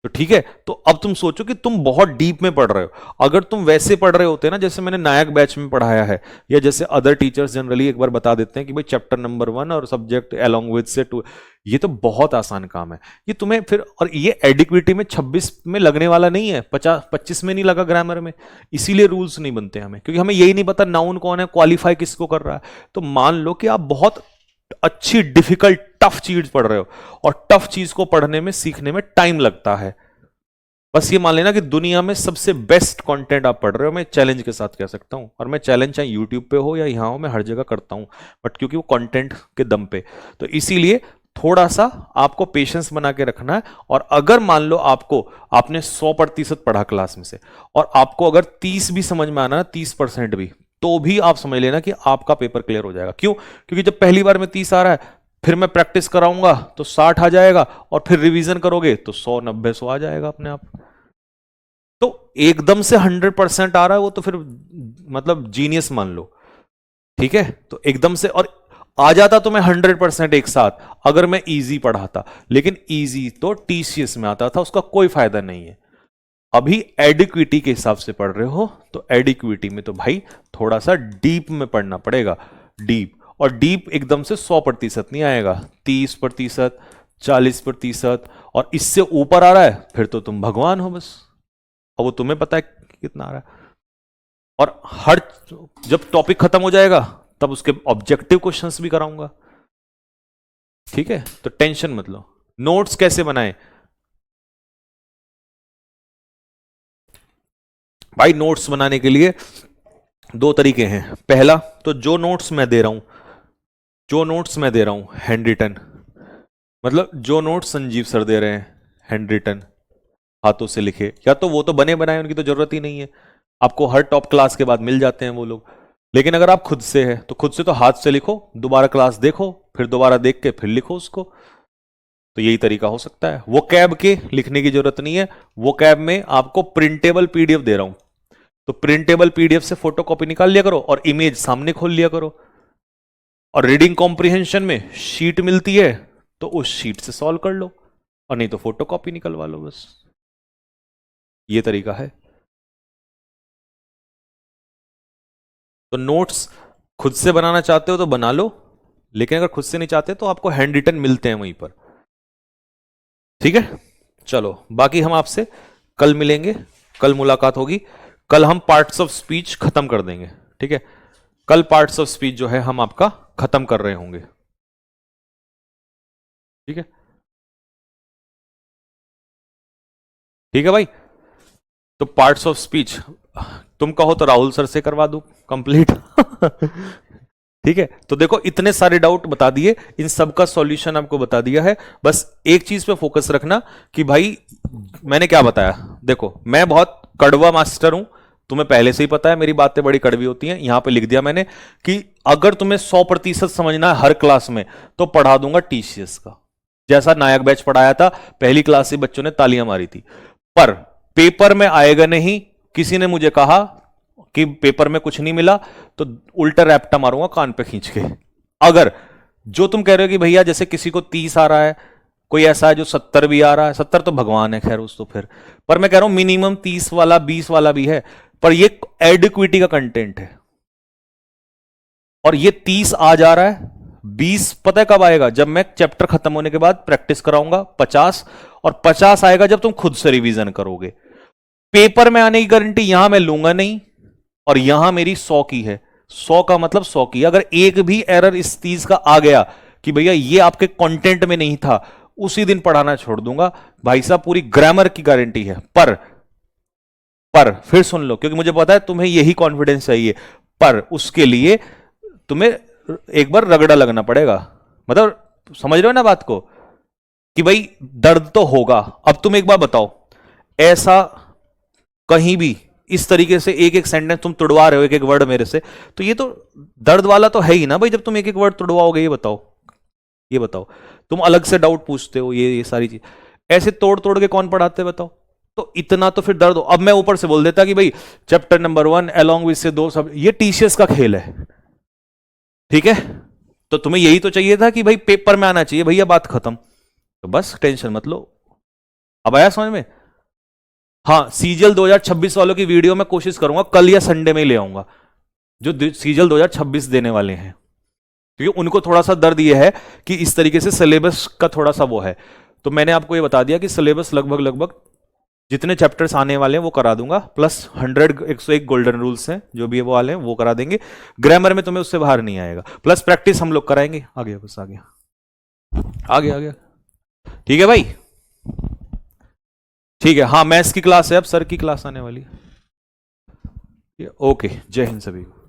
तो ठीक है, तो अब तुम सोचो कि तुम बहुत डीप में पढ़ रहे हो। अगर तुम वैसे पढ़ रहे होते ना जैसे मैंने नायक बैच में पढ़ाया है, या जैसे अदर टीचर्स जनरली एक बार बता देते हैं कि भाई चैप्टर नंबर 1 और सब्जेक्ट अलोंग विद से 2, ये तो बहुत आसान काम है। ये तुम्हें फिर, और ये एडिक्विटी में 26 में लगने वाला नहीं है, 25 में नहीं लगा ग्रामर में। इसीलिए रूल्स नहीं बनते हमें, क्योंकि हमें यही नहीं पता नाउन कौन है, क्वालिफाई किसको कर रहा है। तो मान लो कि आप बहुत अच्छी डिफिकल्ट टफ चीज पढ़ रहे हो, और टफ चीज को पढ़ने में, सीखने में टाइम लगता है। बस ये मान लेना कि दुनिया में सबसे बेस्ट कंटेंट आप पढ़ रहे हो, मैं चैलेंज के साथ कह सकता हूं। और मैं चैलेंज चाहे यूट्यूब पे हो या यहां हो, मैं हर जगह करता हूं, बट क्योंकि वो कंटेंट के दम पे, तो इसीलिए थोड़ा सा आपको पेशेंस बना के रखना है। और अगर मान लो आपको, आपने 100% पढ़ा क्लास में से, और आपको अगर 30 भी समझ में आना है, 30% भी, तो भी आप समझ लेना कि आपका पेपर क्लियर हो जाएगा। क्यों? क्योंकि जब पहली बार में 30 आ रहा है, फिर मैं प्रैक्टिस कराऊंगा तो 60 आ जाएगा, और फिर रिवीजन करोगे तो 100, 90, 100 आ जाएगा अपने आप। तो एकदम से 100% आ रहा है वो तो फिर मतलब जीनियस मान लो। ठीक है, तो एकदम से, और आ जाता तो मैं 100% एक साथ, अगर मैं इजी पढ़ाता। लेकिन इजी तो टीसीएस में आता था, उसका कोई फायदा नहीं है। अभी एडिक्विटी के हिसाब से पढ़ रहे हो, तो एडिक्विटी में तो भाई थोड़ा सा डीप में पढ़ना पड़ेगा। डीप, और डीप एकदम से 100% नहीं आएगा, 30%, 40%, और इससे ऊपर आ रहा है फिर तो तुम भगवान हो बस। और वो तुम्हें पता है कितना आ रहा है। और हर, जब टॉपिक खत्म हो जाएगा तब उसके ऑब्जेक्टिव क्वेश्चंस भी कराऊंगा। ठीक है, तो टेंशन मत लो। नोट्स कैसे बनाएं भाई? नोट्स बनाने के लिए 2 तरीके हैं। पहला, तो जो नोट्स मैं दे रहा हूं, जो नोट्स मैं दे रहा हूं हैंड रिटन, मतलब जो नोट्स संजीव सर दे रहे हैं हैंड रिटन, हाथों से लिखे, या तो वो तो बने बनाए, उनकी तो जरूरत ही नहीं है, आपको हर टॉप क्लास के बाद मिल जाते हैं वो लोग। लेकिन अगर आप खुद से है, तो खुद से तो हाथ से लिखो, दोबारा क्लास देखो, फिर दोबारा देख के फिर लिखो उसको। तो यही तरीका हो सकता है। वो कैब के लिखने की जरूरत नहीं है, वो कैब में आपको प्रिंटेबल पीडीएफ दे रहा हूं, तो प्रिंटेबल पीडीएफ से फोटोकॉपी निकाल लिया करो और इमेज सामने खोल लिया करो। और रीडिंग कॉम्प्रिहेंशन में शीट मिलती है, तो उस शीट से सॉल्व कर लो, और नहीं तो फोटोकॉपी निकलवा लो बस। ये तरीका है। तो नोट्स खुद से बनाना चाहते हो तो बना लो, लेकिन अगर खुद से नहीं चाहते तो आपको हैंड रिटन मिलते हैं वहीं पर। ठीक है, चलो बाकी हम आपसे कल मिलेंगे, कल मुलाकात होगी। कल हम पार्ट्स ऑफ स्पीच खत्म कर देंगे। ठीक है, कल पार्ट्स ऑफ स्पीच जो है हम आपका खत्म कर रहे होंगे। ठीक है, ठीक है भाई। तो पार्ट्स ऑफ स्पीच तुम कहो तो राहुल सर से करवा दूं कंप्लीट। ठीक है, तो देखो इतने सारे डाउट बता दिए, इन सब का सॉल्यूशन आपको बता दिया है। बस एक चीज पे फोकस रखना कि भाई मैंने क्या बताया। देखो मैं बहुत कड़वा मास्टर हूं, तुम्हें पहले से ही पता है, मेरी बातें बड़ी कड़वी होती हैं। यहां पे लिख दिया मैंने कि अगर तुम्हें 100% समझना है हर क्लास में, तो पढ़ा दूंगा टीसीएस का, जैसा नायक बैच पढ़ाया था, पहली क्लास से बच्चों ने तालियां मारी थी। पर पेपर में आएगा नहीं। किसी ने मुझे कहा कि पेपर में कुछ नहीं मिला, तो उल्टा रैप्टा मारूंगा कान पे खींच के। अगर जो तुम कह रहे हो कि भैया जैसे किसी को 30 आ रहा है, कोई ऐसा है जो 70 भी आ रहा है, 70 तो भगवान है खैर उस तो फिर, पर मैं कह रहा हूं मिनिमम 30 वाला 20 वाला भी है, पर ये एडिक्विटी का कंटेंट है और ये 30 आ जा रहा है। 20 पता है कब आएगा? जब मैं चैप्टर खत्म होने के बाद प्रैक्टिस कराऊंगा 50, और 50 आएगा जब तुम खुद से रिवीजन करोगे। पेपर में आने की गारंटी यहां मैं लूंगा नहीं, और यहां मेरी 100 की है। 100 का मतलब 100 की। अगर एक भी एरर इस चीज का आ गया कि भैया ये आपके कंटेंट में नहीं था, उसी दिन पढ़ाना छोड़ दूंगा भाई साहब। पूरी ग्रामर की गारंटी है। पर फिर सुन लो, क्योंकि मुझे पता है तुम्हें यही कॉन्फिडेंस चाहिए, पर उसके लिए तुम्हें एक बार रगड़ा लगना पड़ेगा। मतलब समझ रहे हो ना बात को, कि भाई दर्द तो होगा। अब तुम एक बार बताओ, ऐसा कहीं भी इस तरीके से एक एक सेंटेंस तुम तुड़वा रहे हो एक एक वर्ड मेरे से, तो ये तो दर्द वाला तो है ही ना भाई। जब तुम एक एक वर्ड तुड़वाओगे, ये बताओ तुम अलग से डाउट पूछते हो, ये सारी चीज ऐसे तोड़ तोड़ के कौन पढ़ाते बताओ? तो इतना तो फिर दर्द हो। अब मैं ऊपर से बोल देता कि भाई चैप्टर नंबर 1 अलोंग विद से 2 सब, ये टीसीएस का खेल है, ठीक है? तो तुम्हें यही तो चाहिए था कि भाई पेपर में आना चाहिए भैया, बात खत्म। तो बस टेंशन मत लो। अब आया समझ में? हाँ, सीजीएल 2026 वालों की वीडियो मैं कोशिश करूंगा कल या संडे में ही ले आऊंगा, जो सीजीएल 2026 देने वाले हैं, क्योंकि उनको थोड़ा सा दर्द यह है कि इस तरीके से सिलेबस का थोड़ा सा वो है। तो मैंने आपको ये बता दिया कि सिलेबस लगभग जितने चैप्टर्स आने वाले हैं वो करा दूंगा, प्लस 101 गोल्डन रूल्स हैं जो भी वो वाले हैं वो करा देंगे। ग्रामर में तुम्हें उससे बाहर नहीं आएगा, प्लस प्रैक्टिस हम लोग कराएंगे। आ गया, बस आ गया। ठीक है भाई, ठीक है। हाँ, मैथ्स की क्लास है, अब सर की क्लास आने वाली है। ओके, जय हिंद सभी को।